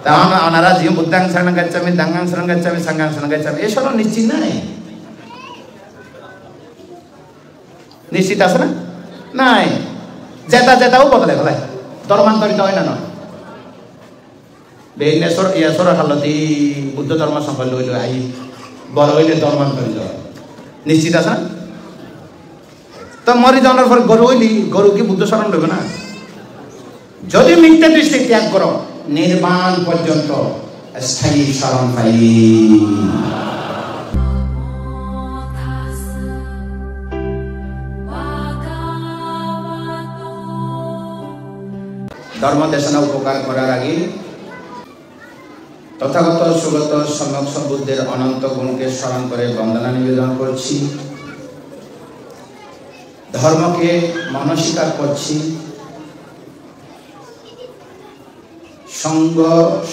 তাহলে ওনারা যে বুদ্ধাং শরণং গচ্ছামি দাঙ্গাং শরণং গচ্ছামি সাঙ্গাং শরণং গচ্ছামি এসব নিশ্চিত নাই, নিশ্চিত আছে না নাই, জেতাও বদলে গেলে ধর্মান্তরিত হয় না নয় বেইনেশ্বর ইয়াশ্বর হালতি বুদ্ধ ধর্ম সংকল লইল আই বড় হইলে ধর্মান্তরিত নিশ্চিত আছে না? তো মরি যাওয়ার পর গরু হইলি গরু কি বুদ্ধ শরণ লইবে না? যদি মিথ্যা দৃষ্টি ত্যাগ করো নির্বাণ পর্যন্ত স্থায়ী শরণ পাই। ধর্ম দেশনা উপকার করার আগে তথাগত সুগত সম্যক সম্বুদ্ধের অনন্ত গুণকে স্মরণ করে বন্দনা নিবেদন করছি। ধর্মকে মনস্বীকার করছি।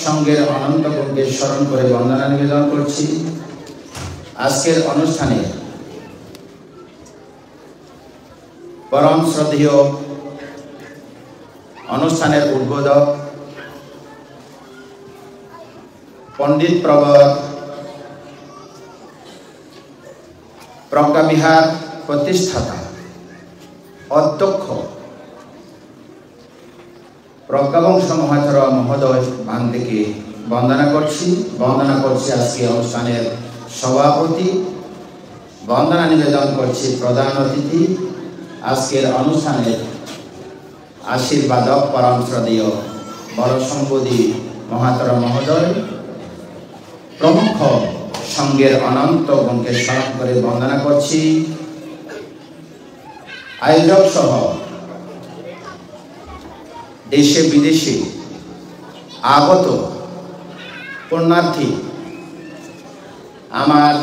সঙ্গের অনন্ত গুণকে স্মরণ করে বন্দনা নিবেদন করছি। আজকের অনুষ্ঠানে পরম শ্রদ্ধেয় অনুষ্ঠানের উদ্বোধক পণ্ডিত প্রবর প্রজ্ঞাবিহার প্রতিষ্ঠাতা অধ্যক্ষ প্রজ্ঞাবংশ মহাচর মহোদয় ভান্তিকে বন্দনা করছি আজকে অনুষ্ঠানের সভাপতি, বন্দনা নিবেদন করছি প্রধান অতিথি, আজকের অনুষ্ঠানের আশীর্বাদক পরম শ্রদ্ধেয় বড় সম্বোধী মহাচর মহোদয় প্রমুখ সঙ্গের অনন্ত গুণকে স্মরণ করে বন্দনা করছি। আয়োজক সহ দেশে বিদেশে আগত পুণ্যার্থী, আমার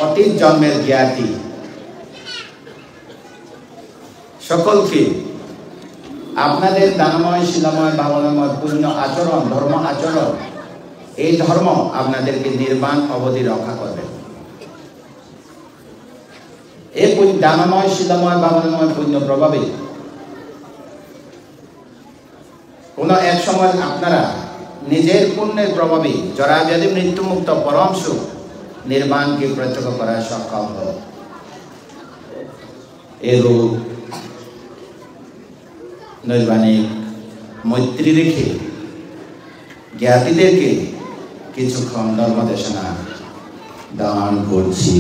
অতীত জন্মের জ্ঞাতি সকলকে আপনাদের দানময় শিলাময় ভাবনাময় পূর্ণ আচরণ, ধর্ম আচরণ, এই ধর্ম আপনাদেরকে নির্বাণ অবধি রক্ষা করবে। এই দানময় শিলাময় ভাবনাময় পুণ্য প্রভাবে কোন এক সময় আপনারা নিজের পুণ্যের প্রভাবে জরাব্যাধি মৃত্যুমুক্ত পরম সুখ নির্বাণকে প্রত্যক্ষ করার সক্ষম হল। এরূপ নৈর্বাণিক মৈত্রী রেখে জ্ঞাতিদেরকে কিছুক্ষণ ধর্মদেশনা দান করছি।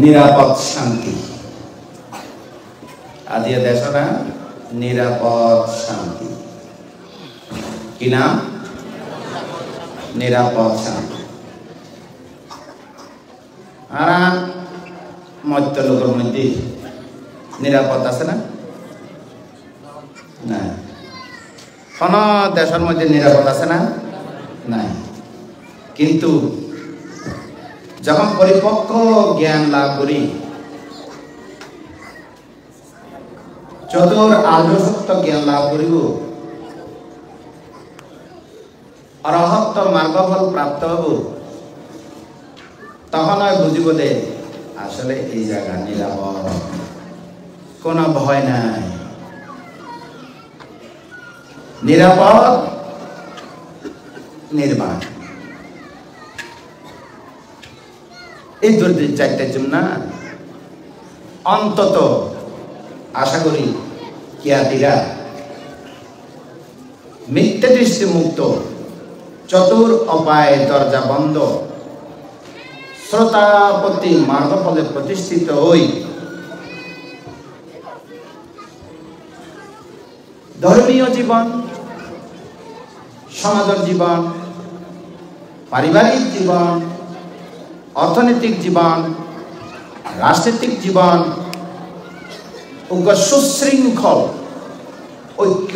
নিরাপদ শান্তি আদিয়া দেশনা নিরাপদ শান্তি কি নাম? নিরাপদ শান্তি। আর মধ্য লোকের মধ্যে নিরাপদ আছে না? না। কোন দেশের মধ্যে নিরাপদ আছে না? নাই। কিন্তু যখন পরিপক্ক জ্ঞান লাভ করি, চতুর আর্যসত্য জ্ঞান লাভ করিব, অরহত্ত মার্গফল প্রাপ্ত হব, তখন বুঝিব যে আসলে এই জায়গা নিরাপদ, কোনো ভয় নাই, নিরাপদ নির্বাণ। এই দুর্দিন চারটার জন্য অন্তত আশা করি জ্ঞাতিরা মিথ্যা দৃষ্টি মুক্ত, চতুর অপায় দরজা বন্ধ, শ্রোতাপতি মার্গফলে প্রতিষ্ঠিত হই ধর্মীয় জীবন, সমাজের জীবন, পারিবারিক জীবন, অর্থনৈতিক জীবন, রাজনৈতিক জীবন, সুশৃঙ্খল ঐক্য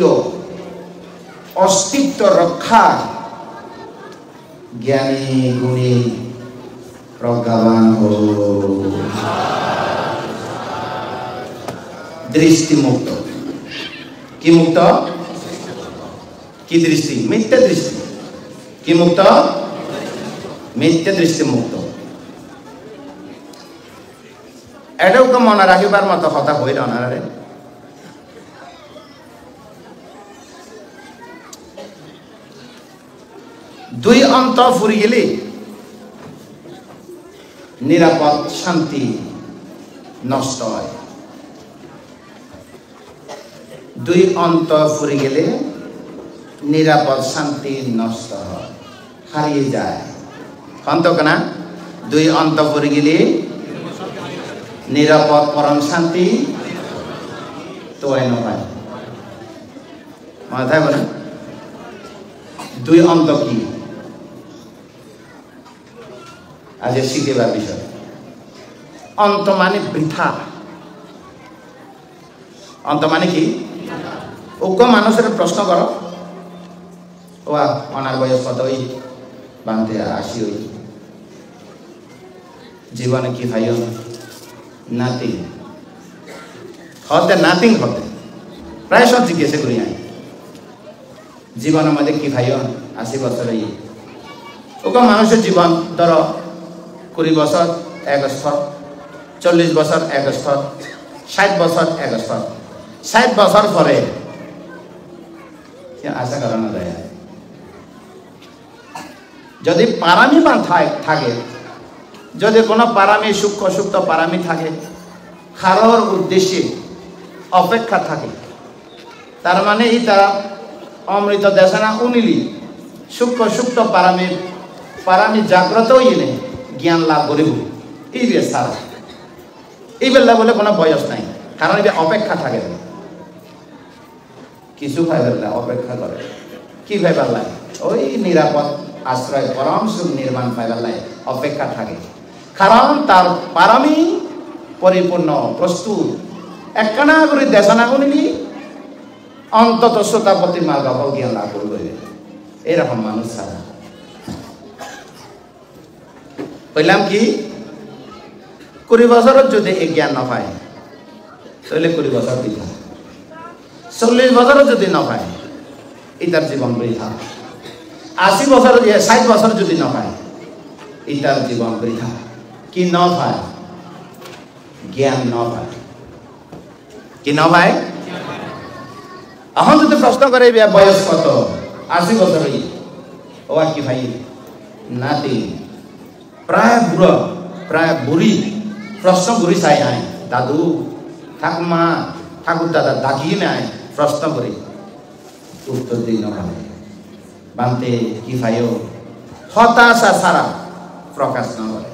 অস্তিত্ব রক্ষা জ্ঞানী গুণী প্রজ্ঞাবান দৃষ্টিমুক্ত। কি মুক্ত? কি দৃষ্টি? মিথ্যা দৃষ্টি। কি মুক্ত? মিথ্যা দৃষ্টি মুক্ত। এটাও তো মনে রাখিবার মতো কথা হইল না রে। দুই অন্ত ফুরি গেলে নিরাপদ শান্তি নষ্ট হয়। দুই অন্ত ফুরি গেলে নিরাপদ শান্তি নষ্ট হয়, হারিয়ে যায়। অন্ত কেনা দুই অন্ত ফুরি গেলে নিরাপদ পরম শান্তি তো নয়। মাথায় বলেন দুই অন্ত কি? আজ শিখেবার বিষয়। অন্ত মানে বৃথা। অন্ত মানে কি? ওকে মানুষের প্রশ্ন করো, ও অনার বয়স কত হই, বাঁধতে 80 হই, জীবনে কি ভাইও? নাথিং। হতে নাথিং হতে প্রায় সব জিজ্ঞেস করি আমি, জীবনের মধ্যে কি ভাইও? 80 বছর হই। ওকে মানুষের জীবন ধরো 20 বছর এক স্তর, 40 বছর এক স্তর, 60 বছর এক স্তর। 60 বছর পরে আশা করানো যায় যদি পারামি থাকে, যদি কোনো পারামি সূক্ষ্ম সুপ্ত পারামি থাকে, কারোর উদ্দেশ্যে অপেক্ষা থাকে, তার মানে এই তারা অমৃত দেশনা উনিলি সূক্ষ্ম সুপ্ত পারামি জাগ্রত হইলে জ্ঞান লাভ করিব। এই বে সারা এই বেলা বলে কোনো বয়স নাই, কারণ এটা অপেক্ষা থাকে। কিছু ভাইবার অপেক্ষা করে, কি ভাইবার লাগে? ওই নিরাপদ আশ্রয় পরম সুখ নির্মাণ পাইবার লাগে অপেক্ষা থাকে, কারণ তার পারামি পরিপূর্ণ প্রস্তুত। একখানা করে দেশনা গুনিলি অন্তত শ্রোতাপতি মার্গ জ্ঞান লাভ করবে। এরকম মানুষ ছাড়া বললাম কি 20 বছরের যদি এই জ্ঞান না পায় তাহলে 20 বছর বৃথা। 40 বছরও যদি না পায় এটার জীবন বৃথা। 80 বছর 60 বছর যদি না পায় এটার জীবন বৃথা। কি না পায়? জ্ঞান না পায়। কি না পায়? এখন যদি প্রশ্ন করে বয়স কত, 80 বছর ও আর কি ভাই? নাতি প্রায় বুড়ো প্রায় বুড়ি প্রশ্ন করি চাই আয়, দাদু ঠাকুমা ঠাকুর দাদা ডাকিয়ে নেয় প্রশ্ন করি, উত্তর দিই না বানতে কি ভাইও হতাশা ছাড়া প্রকাশ না করে।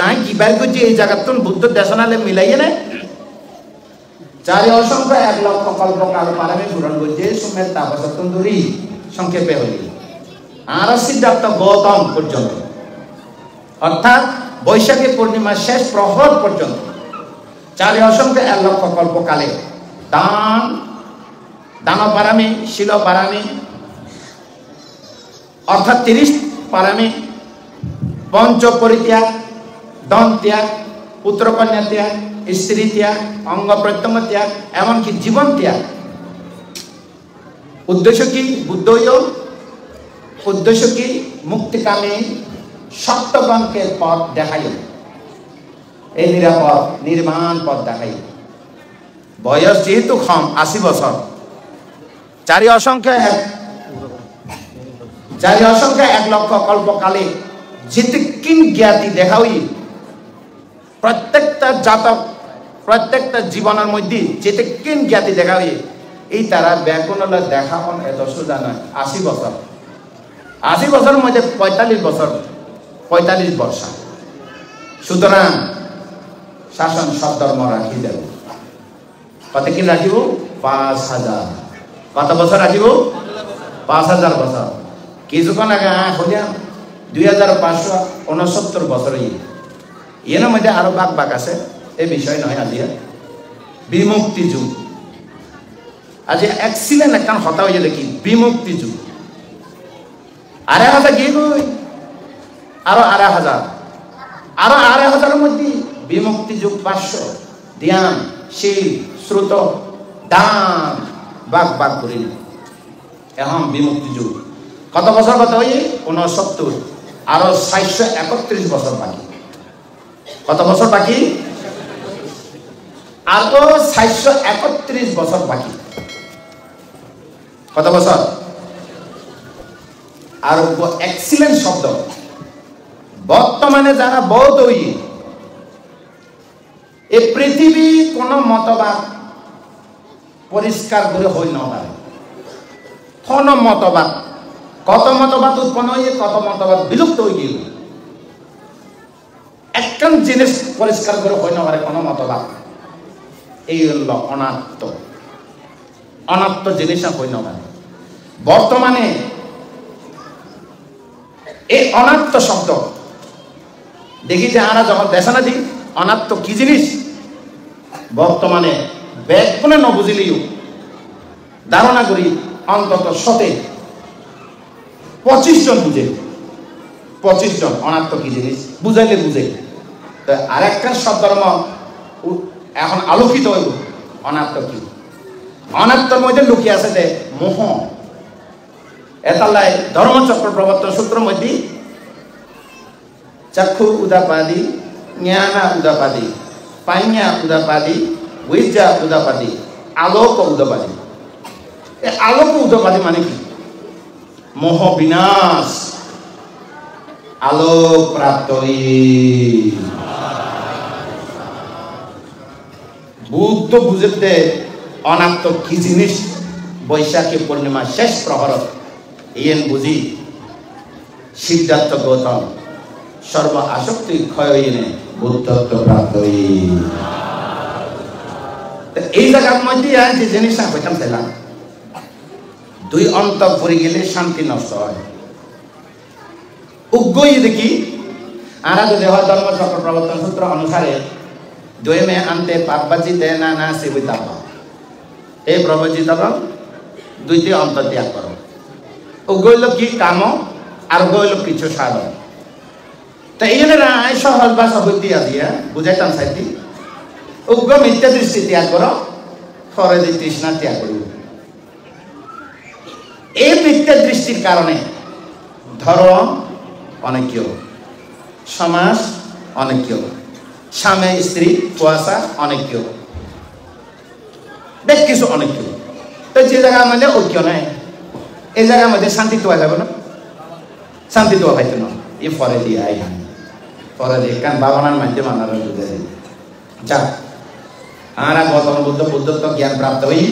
আই কি বার করছি এই জায়গার বুদ্ধ দেশনালে মিলাইয়ে নেয়। চারি অসংখ্য 1 লক্ষ কল্প কাল পারামে পূরণ করছে সুমের তাপসত্তরি সংক্ষেপে হলি আর সিদ্ধার্থ গৌতম পর্যন্ত, অর্থাৎ বৈশাখী পূর্ণিমার শেষ প্রহর পর্যন্ত চারি অসংখ্য 1 লক্ষ কল্পকালে দান পারামি, শিল পারামি অর্থাৎ 30 পারামি, পঞ্চ পরিত্যাগ, দন ত্যাগ, পুত্র কন্যা ত্যাগ, স্ত্রী ত্যাগ, অঙ্গ প্রত্যঙ্গ ত্যাগ, এমনকি জীবন ত্যাগ। উদ্দেশ্য কি? বুদ্ধ উদ্দেশ্য কি? মুক্তিকামী সত্যগণকে পথ দেখাই, এই নিরাপদ নির্মাণ পথ দেখাই। বয়স যেহেতু কম 80 বছর, চারি অসংখ্য 1 লক্ষ কল্পকালে যেতে কিন জ্ঞাতি দেখাই, প্রত্যেকটা জাতক প্রত্যেকটা জীবনের মধ্যে যেতে কিন জ্ঞাতি দেখা হই, এই তারা ব্যাকুল দেখা হন এত সোজা নয়। 80 বছর 80 বছরের মধ্যে 45 বর্ষা। সুতরাং শাসন সদ্ধর্ম রাখি দেব। কত কি রাখিব? 5000। কত বছর রাখিব? 5000 বছর। কিছুক্ষণ আগে হইয়া 2569 বছর এর মধ্যে আরো বাক আছে, এই বিষয় নয় আজি বিমুক্তি যুগ। আজি এক্সিলেন্ট একটা হতা হয়ে দেখি বিমুক্তি যুগ। 2500 গিয়ে গই আরো 2500, আরো 2500 মধ্যে বিমুক্তি যুগ 500। ধ্যান শীল শ্রুত দান বাক করি এখন বিমুক্তি যুগ। কত বছর কত হই? 69। আরো 731 বছর বাকি। কত বছর বাকি? আরো 431 বছর বাকি। কত বছর? আর এক্সিলেন্ট শব্দ বর্তমানে যারা বৌদ্ধ এই পৃথিবী কোন মতবাদ পরিষ্কার করে হই না পারে। কোন মতবাদ, কত মতবাদ উৎপন্ন হয়ে কত মতবাদ বিলুপ্ত হয়ে গেল। একখান জিনিস পরিষ্কার করে হই না পারে কোন মতবাদ, এই হল অনাত্ম। অনাত্ম জিনিস হই না পারে। বর্তমানে এই অনাত্ম শব্দ দেখি যে আমরা যখন দেশানা দিই অনাত্ম কি জিনিস, বর্তমানে ব্যাকরণে ন বুঝিলেও ধারণা করি অন্তত 25 জন বুঝে। 25 জন অনাত্ম কি জিনিস বুঝাইলে বুঝে। আরেকটা শব্দর্ম এখন আলোকিত হইব অনাত্ম কি। অনাত্মর মধ্যে লুকিয়ে আছে যে মোহ। এতালাই ধর্মচক্র প্রবর্তন সূত্র মধ্যে চক্ষু উদাপাদি, জ্ঞানা উদাপাদি, পাইঞা উদাপাদি, বিজ্ঞা উদাপাদি, আলোক উদাপাদি। আলোক উদাপাদি মানে কি? মোহ বিনাশ, আলোক প্রাপ্ত। বুদ্ধ বুঝতে অনাত্ম কি জিনিস বৈশাখী পূর্ণিমা শেষ প্রহর ইয়েন বুঝি সিদ্ধার্থ গৌতম সর্ব আসক্তি ক্ষয় হইনে বুদ্ধত্ব প্রাপ্ত। এই জায়গার মধ্যে যে জিনিসটা কইতাম চাইলাম, দুই অন্তর পড়ে গেলে শান্তি নষ্ট হয়। উগ্রই দেখি আরা যদি হয় ধর্ম চক্র প্রবর্তন সূত্র অনুসারে দুই মে আনতে পাপবাজি দেয় না না সেবিতা এই প্রবচিত দুইটি অন্তর ত্যাগ করো। উগ্রইল কি কাম আর উগ্রইল কিছু সাধন। তা এই সহজ ভাষা হইতে দিয়া বুঝাইতাম সাইতি উগ্র মিথ্যা দৃষ্টি ত্যাগ করো, ফরদি তৃষ্ণা ত্যাগ করিব। এই মিথ্যা দৃষ্টির কারণে ধর্ম অনেক, সমাজ অনেক, স্বামী স্ত্রী কুয়াশা অনেক, বেশ কিছু অনেক। তো যে জায়গার মধ্যে ঐক্য নাই এই জায়গার মধ্যে শান্তি তো যাবে না, শান্তি তো পাইতো না। এই পরে দিয়ে আই পরে দিয়ে কারণ বাবানার মাধ্যমে আমরা বুঝে দিই যা আমরা গৌতম বুদ্ধ বুদ্ধত্ব জ্ঞান প্রাপ্ত হই।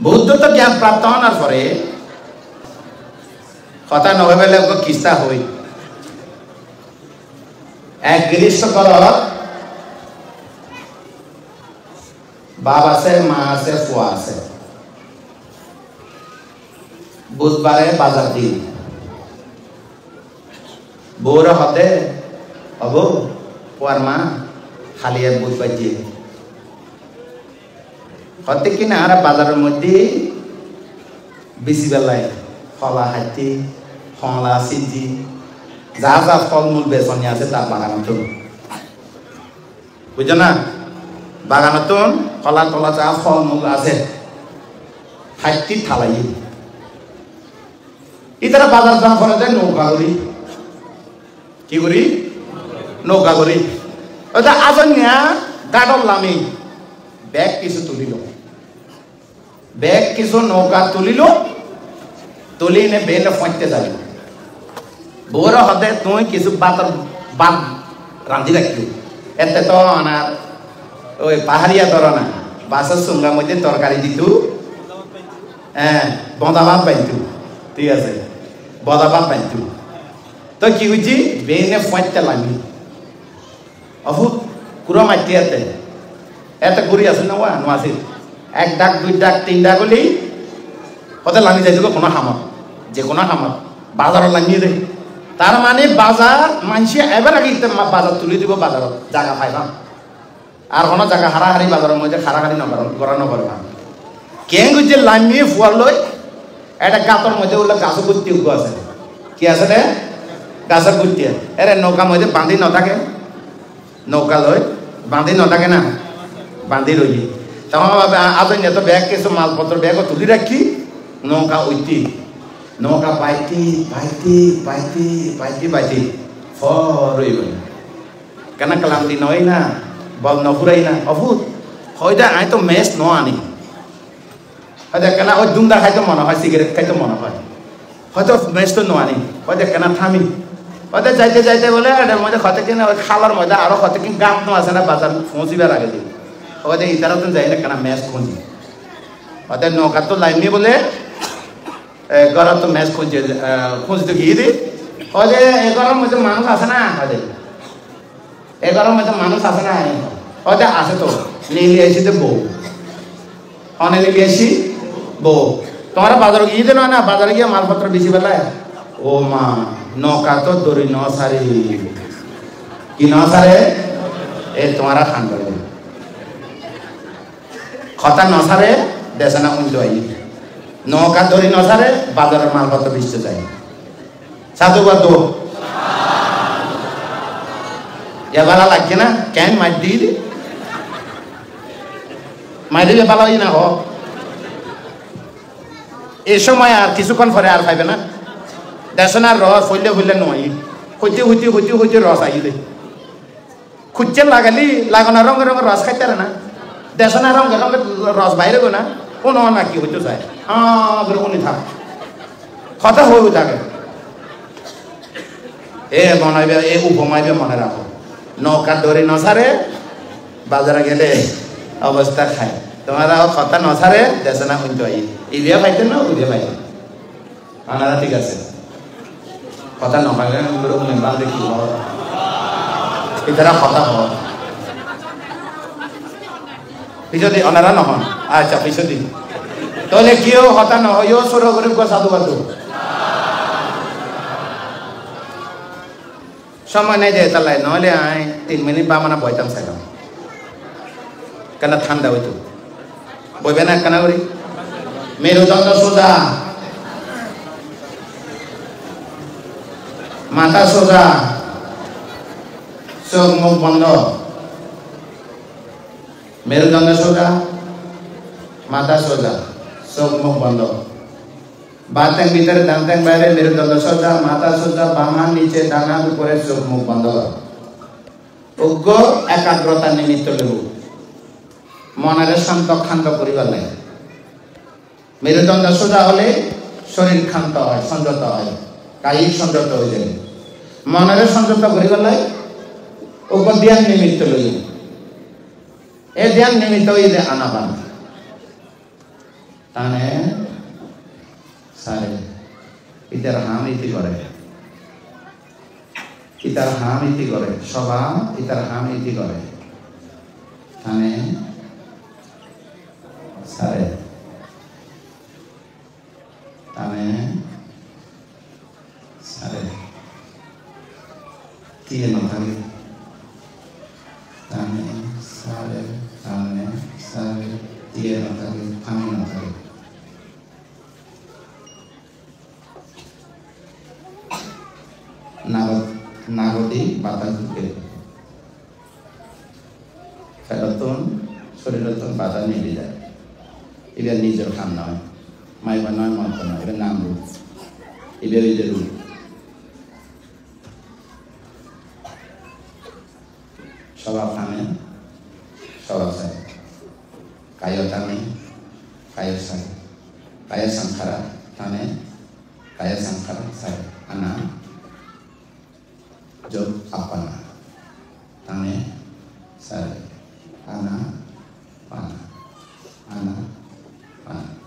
বুদ্ধত্ব জ্ঞান প্রাপ্ত হওয়ার পরে কথা নভেলে কিস্তা হই এক গ্রীষ্মকাল বাপ আছে, মা আছে, ফুয়া আছে। বুধবারে বাজার দিন বউর হতে হব ফুয়ার মা খালি বুধ পাইছে হতে কিনা আর বাজারের মধ্যে বেশি বেলায় ফলা হাতি ফলা সিজি যা যা ফলমূল বেচনি আছে তার বাগানতন বুঝছো না। বাগানতন কলা তলা যা ফলমূল আছে হাতি থালাই ইতারা বাজার যাওয়া করে যায় নৌকা করি কি করি নৌকা করি ওটা আজন্যা গাডল লামি ব্যাগ কিছু তুলিল, ব্যাগ কিছু নৌকা তুলিল, তুলি নে বেলে ফঁটতে যাবি। বউর হতে তুই কিছু বাতর বাদ রাঁধি রাখলি এতে তো আনার ওই পাহাড়িয়া ধর না বাসের সঙ্গার মধ্যে তরকারি দিত, হ্যাঁ বঁদা ভাত পাইতু, ঠিক আছে বদা ভাত পাইতু। তো কি হয়েছি বেনে ফঁটতে লাগলি অভু কুড়ো মাটি এতে এতে ঘুরি আসুন না নোয়াশি এক ডাক দুই ডাক তিন ডাক হলেই হতে লামি যাইছিল কোনো হামত যে কোনো হামত বাজারত লামিয়ে দেয়। তার মানে বাজার মানসি এবার আগে বাজার তুলে দিব বাজারত জায়গা পাইবাম আর কোনো জায়গা হারাহারি বাজারের মধ্যে হারাহারি করা নকরবা কেন যে লামিয়ে ফুয়ার লই একটা গাতর মধ্যে ওগুলো গাছও গুত্তি উগ্র আছে কি আছে রে গাছের গুত্তি এরে নৌকার মধ্যে বাঁধি নথাকে নৌকা লই বাঁধি নথাকে না বাঁধি রই তখন আজ এত ব্যাগ কিছু মালপত্র ব্যাগও তুলি রাখি নৌকা উঠতি নৌকা পাইতি পাইতি পাইতি পাইতি পাইতি ফর রইব কেন ক্লান্তি নয় না বল নফুরাই না অভূত হয়তো আই তো মেস ন আনি হয়তো কেন ওই দুমদা খাইতে মনে হয় সিগারেট খাইতে মনে হয় হয়তো মেস তো ন আনি হয়তো কেন থামি হয়তো যাইতে যাইতে বলে এটার মধ্যে হয়তো কিনা ওই খালার মধ্যে আরো হয়তো কি গাপ ন আছে না বাজার পৌঁছিবার আগে দিই হয়তো ইতারা তো যাই না কেন মেস খুঁজি হয়তো নৌকার তো লাইনি বলে ঘরের তো মেস খুঁজছে খুঁজতে গিয়ে দিই হয়তো এগারোর মধ্যে মানুষ আছে না হয়তো এগারোর মধ্যে মানুষ আছে না হয়তো আছে তো নীলি এসি তো বউ অনেক নীলি এসি বউ তোমার বাজারে গিয়ে দিল না বাজারে গিয়ে মালপত্র বেশি বেলায় ও মা নৌকা তো দড়ি ন সারি কি ন সারে এ তোমারা খান করে কথা ন সারে দেশে না উঞ্চ আই নৌকা দড়ি ন সারে বাজারের মালপত্র বেচতে চাই সাধুবাদ তো এবারা লাগছে না কেন মার দিয়ে দি মার দিলে ভালো হয় না হ এই সময় আর কিছুক্ষণ পরে আর পাইবে না দেশনার রস হইলে হইলে নয় হইতে হইতে হইতে হইতে রস আইলে খুঁজছে লাগালি লাগানো রঙের রঙের রস খাইতে না দেশনার রঙের রঙের রস বাইরে গো না কোনো না কি হইতে চায় উনি থাক কথা হয়ে থাকে এ মনাইবে এ উপমাইবে মনে রাখো নৌকার দড়ি নসারে বাজারে গেলে অবস্থা খায় তোমারা কথা নসারে দেশে না শুনতে হয় ইভিয়া পাইতেন না উভিয়া পাইতেন আপনারা ঠিক আছে কথা নপাইলে বাল দেখি এটারা কথা হওয়া পিছদি অনারা নহন আচ্ছা পিছদি তাহলে কেউ হতা নহয় সর গরিব সাধু বাধু সময় নাই যে তাহলে নহলে আই 3 মিনিট বা মানে বইতাম চাইলাম কেন ঠান্ডা হইতো বইবে না কেন করি মেরুদণ্ড সোজা মাথা সোজা চোখ মুখ বন্ধ মেরুদণ্ড সোজা মাথা সোজা চোখ মুখ বন্ধ বাতের ভিতরে দাঁতের বাইরে মেরুদণ্ড সোজা মাথা সোজা বামা নিচে ডানা উপরে চোখ মুখ বন্ধ অজ্ঞ একাগ্রতা নিমিত্ত লেবু মনের শান্ত ক্ষান্ত করিবার লাগে মেরুদণ্ড সোজা হলে শরীর ক্ষান্ত হয় সংযত হয় কায়িক সংযত হয়ে যাবে মনের সংযত করিবার লাগে অজ্ঞ ধ্যান নিমিত্ত লই এ ধ্যান নিমিত্ত হইলে আনাবান তানে সারে ইতার হাম ইতি করে ইতার হাম ইতি করে সভা ইতার হাম ইতি করে তানে সারে তানে সারে তিয়ে নথাকে তানে সারে তিয়ে নথাকে থামে নথাকে নাগদি বাতাস ঢুকে ফেরতন শরীরতন বাধা নিয়ে যায় এবার নিজের খান নয় মাইবা নয় মন্ত্র নয় এবার নাম রূপ এবার নিজের রূপ স্বভাব থামে স্বভাব চায় কায় থামে কায় চায় কায় সংখারা থামে কায় সংখারা চায় আনা job apana tane sare ana pana ana pana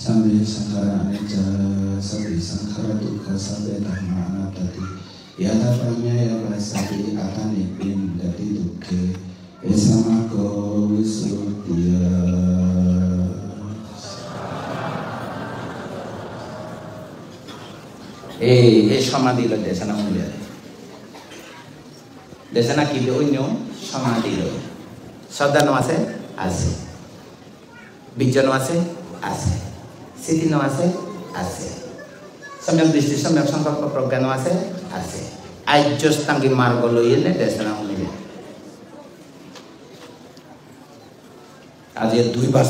Sambe sankhara anicca sabi sankhara dukkha sabe dhamma anattati yata panyaya vasati atani pindati dukkhe esamako visuddhiya এই সমাধি লো দেশনা মূল্য দেশনা কি অন্য সমাধি লো শ্রদ্ধা আছে আছে বিজ্ঞান আছে আছে স্মৃতি আছে আছে সম্যক দৃষ্টি সম্যক সংকল্প প্রজ্ঞান আছে আছে আর্যস্তাঙ্গী মার্গ লইলে দেশনা শুনিলে আজ 2 বার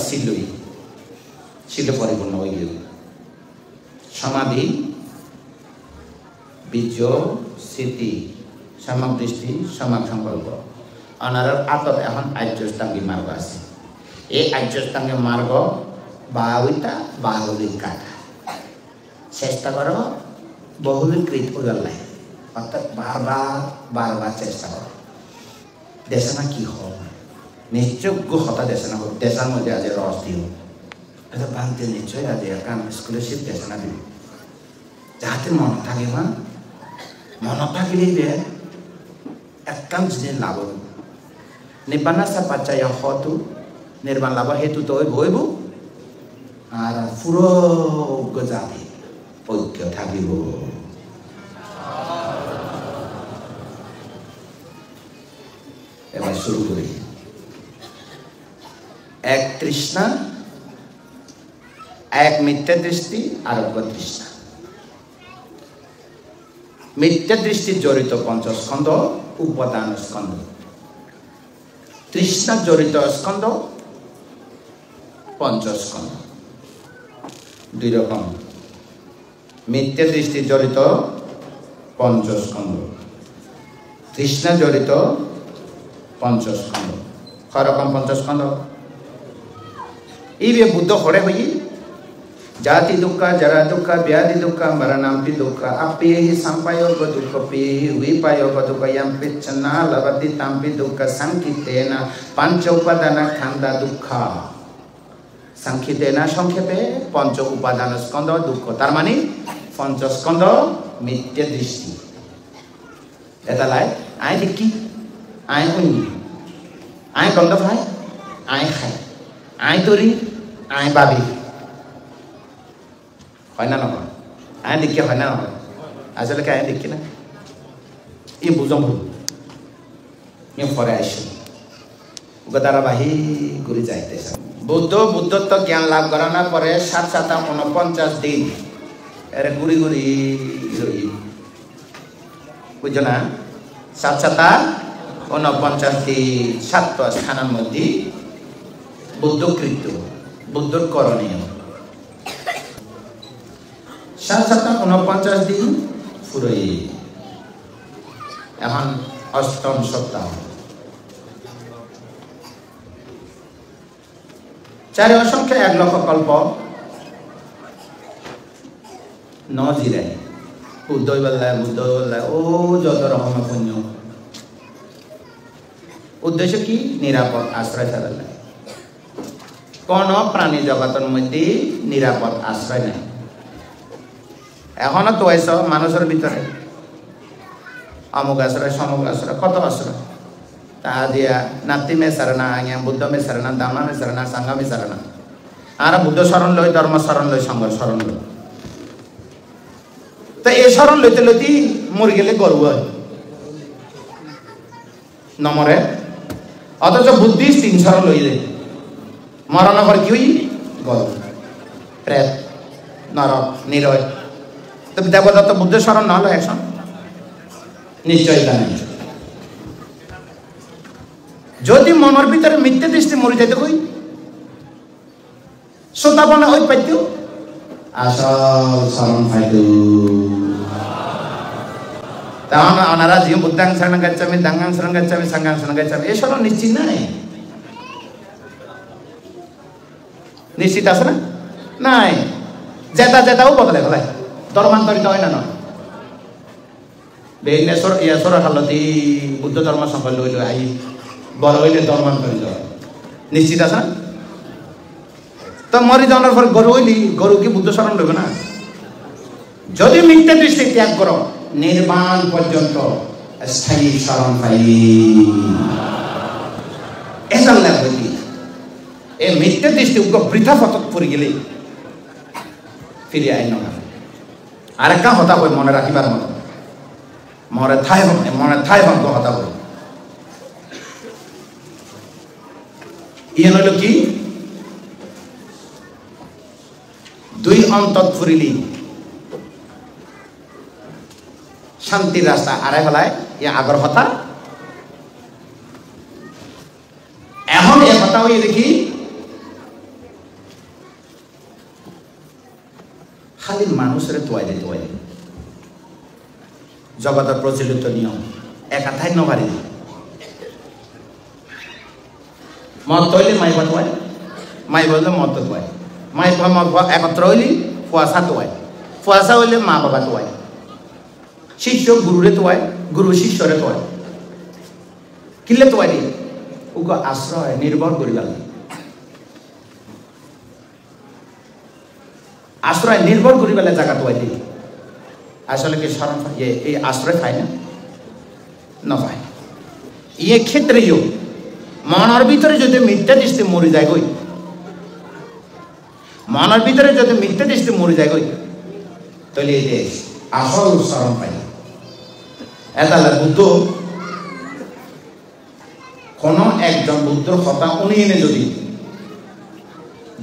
ছিল পরিপূর্ণ হয়ে গেল সমাধি বীর্য স্মৃতি সম্যক দৃষ্টি সম্যক সংকল্প অনারর আতত এখন আর্যস্তাঙ্গী মার্গ আছে এই আর্যস্তাঙ্গী মার্গ বাহুটা বাহুলিক কাটা চেষ্টা করো বহুলীকৃত উদাল্লাই অর্থাৎ বারবার চেষ্টা করো দেশনা কি হোক নিশ্চয়োগ্য হতা দেশনা হোক দেশার মধ্যে আজ রস দিও এটা ভাঙতে নিশ্চয় আজ কারণ স্কলারশিপ দেশনা দিব যাহাতে মন থাকে মন থাকিলেই দে একদম জিনিস লাভ হব নির্বাণা সাপাচায়া হতু নির্বাণ লাভ হেতু তো হইব আর পুরো গজাতে ঐক্য থাকিব এবার শুরু করি এক তৃষ্ণা এক মিথ্যা দৃষ্টি আরোগ্য তৃষ্ণা মিথ্যা দৃষ্টি জড়িত পঞ্চস্কন্ধ উপাদান স্কন্ধ তৃষ্ণা জড়িত স্কন্ধ পঞ্চস্কন্ধ দুই রকম মিথ্যা দৃষ্টি জড়িত পঞ্চস্কন্ধ তৃষ্ণা জড়িত পঞ্চস্কন্ধ কয় রকম পঞ্চস্কন্ধ এই বুদ্ধ হরে হই জাতি দুঃখ জরা দুঃখ ব্যাধি দুঃখ মরণাম্পি দুঃখ আপেহি সম্পায়োগ দুঃখ পেহি বিপায়োগ দুঃখ यम पिच्छन्ना लभति ताम्पि दुःख संकितेन पंच उपादान खंदा दुःख संकितेन संक्षेपे पंच उपादान स्कंद दुःख तार माने पंच स्कंद मिथ्या दृष्टि এটা লাই আই দেখি আই শুনি আই গন্ধ পাই আই খাই আই তরি আই ভাবি হয় না নহয় আই দেখি হয় না নহয় আসলে আই দেখি না ই বুঝম ভুল ই পরে আইসি ওকে তারা বাহি ঘুরে যাইতেছে বুদ্ধত্ব জ্ঞান লাভ করানোর পরে 749 দিন এর ঘুরি ঘুরি বুঝছো না 749 দিন 7 স্থানের মধ্যে বুদ্ধকৃত্য বুদ্ধর করণীয় 749 দিন ফুরই এখন অষ্টম সপ্তাহ চারি অসংখ্য 1 লক্ষ কল্প ন জিরাই বুদ্ধ বললায় ও যত রকম পুণ্য উদ্দেশ্য কি নিরাপদ আশ্রয় ছাড়া কোন প্রাণী জগতের মধ্যে নিরাপদ আশ্রয় নাই এখনো তো এসব মানুষের ভিতরে অমুক আশ্রয় সমুক আশ্রয় কত আশ্রয় তা দিয়া নাতি মে শরণা আজ্ঞা বুদ্ধ মে শরণা দামা মে শরণা সাঙ্গা মে শরণা আর বুদ্ধ শরণ লই ধর্ম শরণ লই সঙ্গ শরণ লই তো এই শরণ লইতে লইতে মরে গেলে গর্ব হয় নমরে অথচ বুদ্ধি 3 শরণ লইলে মরণ পর কি হই গর্ব প্রেত নরক নিরয় তো দেবদত্ত বুদ্ধ শরণ না হলো একশন নিশ্চয় জানেন যদি মনের ভিতরে মিথ্যা দৃষ্টি মরে যেতে হই শ্রোতাপনা হই পাইতেও আসল শরণ পাইতো তখন ওনারা যে বুদ্ধাং শরণ গচ্ছামি দাঙ্গাং শরণ গচ্ছামি সাঙ্গাং শরণ গচ্ছামি এই শরণ নিশ্চিত নাই নিশ্চিত আছে না নাই জেতাও বদলে গলায় ধর্মান্তরিত হয় না নয় বেইনেশ্বর হালতি বুদ্ধ ধর্ম সম্পন্ন লই আই বড় হইলে ধর্মান্তরিত নিশ্চিত আছে না তো মরি যাওয়ার পর গরু হইলি গরু কি বুদ্ধ শরণ লইবে না যদি মিথ্যা দৃষ্টি ত্যাগ করো নির্বাণ পর্যন্ত স্থায়ী শরণ পাই এসব লাভ হইলি এই মিথ্যা দৃষ্টি বৃথা পথক পড়ে গেলে ফিরে আইন না আর একটা হতা বই মনে রাখিবার মতো মনে থাই ভঙ্গ হতা বই ইয়ে হইল কি দুই অন্তত ফুরিলি শান্তির রাস্তা আড়াই ফেলায় এ আগর কথা। এখন এ কথা হয়ে দেখি খালি মানুষের তোয়াই দিতে হয় জগতের প্রচলিত নিয়ম একাথায় নবারি মদ তৈলে মাই বাটোয়ায় মাই বললে মদ তোয়ায় মাই একত্র হইলি ফুয়াশা তোয়ায় ফুয়াশা হইলে মা বাবা তোয়ায় শিষ্য গুরুরে তোয়ায় গুরু শিষ্যরে তোয়ায় কিলে তোয়াই দিয়ে উগ আশ্রয় নির্ভর করিবার আশ্রয় নির্ভর করিবার জায়গা তোয়াই দিয়ে আসলে কি শরণ এই আশ্রয় পায় না নয় ইয়ে ক্ষেত্রেও মনের ভিতরে যদি মিথ্যা দৃষ্টি মরি যায় গই মনের ভিতরে যদি মিথ্যা দৃষ্টি মরি যায় গই তাহলে এই যে আসল শরণ পাই এতালে বুদ্ধ কোন একজন বুদ্ধর কথা উনি এনে যদি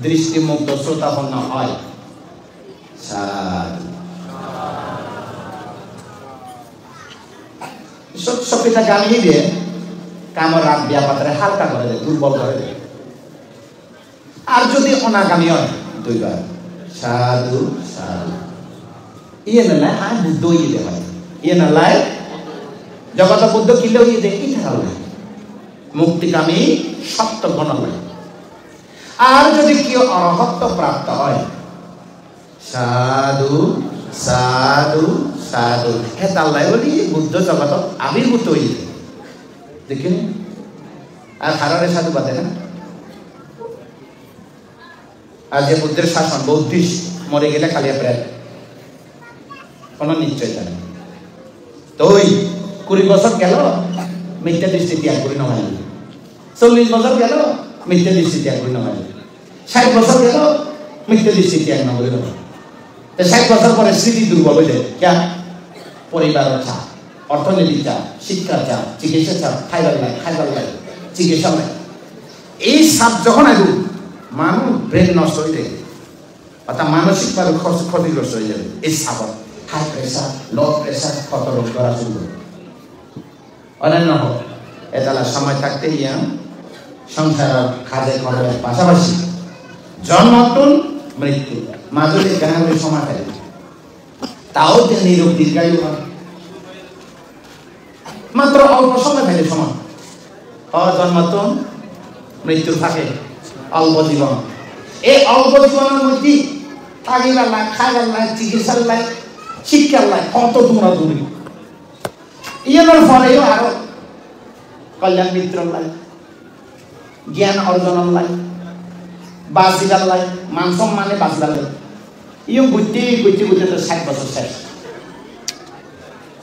দৃষ্টিমুক্ত শ্রোতাপন্ন হয় সবকিছু গামিয়ে দিয়ে কামর রাত বিয়া পাত্রে হালকা করে দেয় দুর্বল করে দেয় আর যদি অনাগামী হয় দুইবার সাধু সাধু ইয়ে নালায় আর বুদ্ধ ইয়ে হয় ইয়ে নালায় জগত বুদ্ধ কিলেও ইয়ে দেখি থাকা মুক্তিকামী সত্য গণ হয় আর যদি কেউ অরহত্ব প্রাপ্ত হয় সাধু সাধু সাধু হে তাল্লাই বলি বুদ্ধ জগত আবির্ভূত হয়েছে দেখেন আর হারারে সাধু বাদে না আর যে বুদ্ধের শাসন বৌদ্ধিস্ট মরে গেলে খালিয়া প্রেত কোনো নিশ্চয়তা নেই তো ওই 20 বছর গেল মিথ্যা দৃষ্টি ত্যাগ করি নয় 40 বছর গেল মিথ্যা দৃষ্টি ত্যাগ করি নয় 60 বছর গেল মিথ্যা দৃষ্টি ত্যাগ না করি নয় 60 বছর পরে স্মৃতি দুর্বল হয়ে যায় কেন পরিবারের চাপ অর্থনৈতিক চাপ শিক্ষার চাপ চিকিৎসা চাপ খাইবার লাগে চিকিৎসা নাই এই চাপ যখন আসবে মানুষ ব্রেন নষ্ট হয়ে যায় অর্থাৎ মানসিকভাবে ক্ষতিগ্রস্ত হয়ে যাবে এই চাপত হাই প্রেসার লো প্রেসার ক্ষত রোগ করা শুরু করে অন্যান্য হোক এতালা সময় থাকতে ইয়া সংসার কাজে করার পাশাপাশি জন্মতন মৃত্যু মাঝে গানের সময় থাকে তাও যে নিরোগ দীর্ঘায়ু হয় মাত্র অল্প সময় থাকে সময় জন্মতন মৃত্যু থাকে অল্প জীবন এই অল্প জীবনের মধ্যে থাকিবার লাই খাইবার লাই চিকিৎসার লাই শিক্ষার লাই কত দৌড়াদৌড়ি ইয়ানোর ফলেও আরো কল্যাণ মিত্র লাই জ্ঞান অর্জনের লাই বাঁচিবার লাই মান সম্মানে বাঁচবার লাই ইয়ে বুঝতে বুঝতে বুঝতে তো 60 বছর শেষ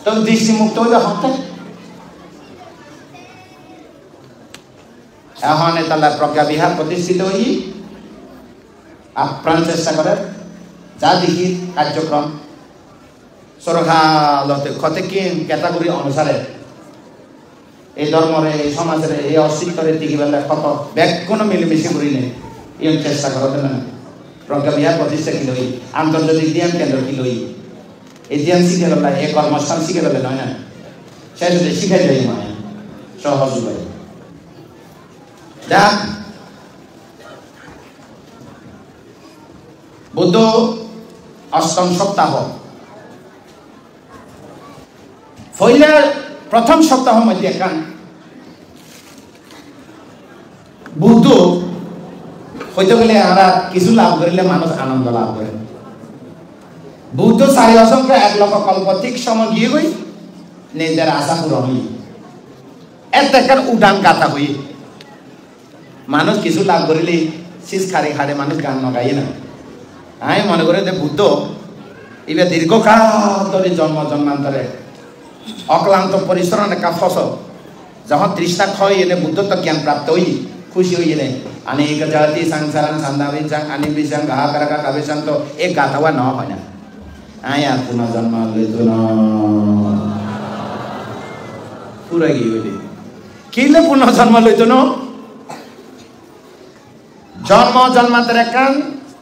তখন দৃষ্টিমুক্ত হইলে হতে এখন তাহলে প্রজ্ঞা বিহার প্রতিষ্ঠিত হই আপ্রাণ চেষ্টা করে যা দেখি কার্যক্রম সরকালতে ক্ষতে কি ক্যাটাগরি অনুসারে এই ধর্মরে এই সমাজের এই অস্তিত্বের দিকে বেলা কত ব্যাগ কোনো মিলেমিশে করি নেই এই চেষ্টা করতে না প্রজ্ঞা বিহার প্রতিষ্ঠা কি লই আন্তর্জাতিক ধ্যান কেন্দ্র কি লই এই ধ্যান শিখে গেল এই কর্মস্থান শিখে গেলে নয় না সে যদি শিখাই যাই মানে সহজ উপায় দেখ বুদ্ধ অষ্টম সপ্তাহ ফইলার প্রথম সপ্তাহ মধ্যে একখান বুদ্ধ হইতে গেলে আমরা কিছু লাভ করিলে মানুষ আনন্দ লাভ করে বুদ্ধ 4 অসংখ্য 1 লক্ষ কল্প ঠিক সময় গিয়ে গই নিজের আশা পূরণ হই একটার উড়ান গাথা হই মানুষ কিছু লাভ করিলে শীষ খাড়ে খাড়ে মানুষ গান নগাই না আমি মনে করি যে বুদ্ধ এবার দীর্ঘকাল ধরে জন্ম জন্মান্তরে অক্লান্ত পরিশ্রম একটা ফসল যখন তৃষ্ণা ক্ষয় এনে বুদ্ধত্ব জ্ঞান প্রাপ্ত হই খুশি হই এনে अनेक जाति संसारन संदाविचां अनिबिचां गाहकरका कविचां तो एक गाथावा न হয় না আয়া পুনঃ জন্ম লইতো না পুরা গিয়ে কিলে পুনঃ জন্ম লইতো না জন্ম জন্মান্তরে কান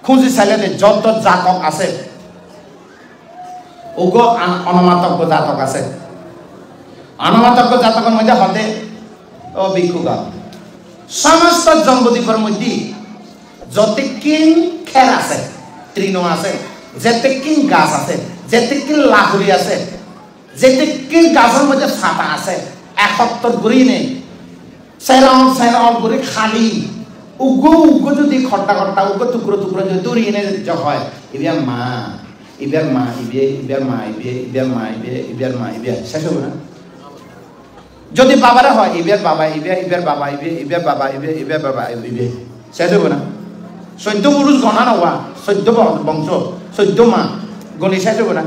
খুঁজি চাইলে যত জাতক আছে ওগো অনমাতজ্ঞ জাতক আছে অনমাতজ্ঞ জাতকের মধ্যে হতে ও ভিক্ষুগণ সমস্ত জম্বুদ্বীপের মধ্যে যতকিন খের আছে তৃণ আছে যেতকিন গাছ আছে যেতকিন লাহুরি আছে যেতকিন গাছের মধ্যে ছাতা আছে 71 গুড়ি নেই সেরল করে খালি উগো যদি খট্টা উগো টুকরো যদি দূরে এনে হয় এবার মা শেষ হবে না যদি বাবারা হয় এবার বাবা শেষ হবে না 14 পুরুষ গণা নওয়া 14 বংশ 14 মা গণি শেষ হবে না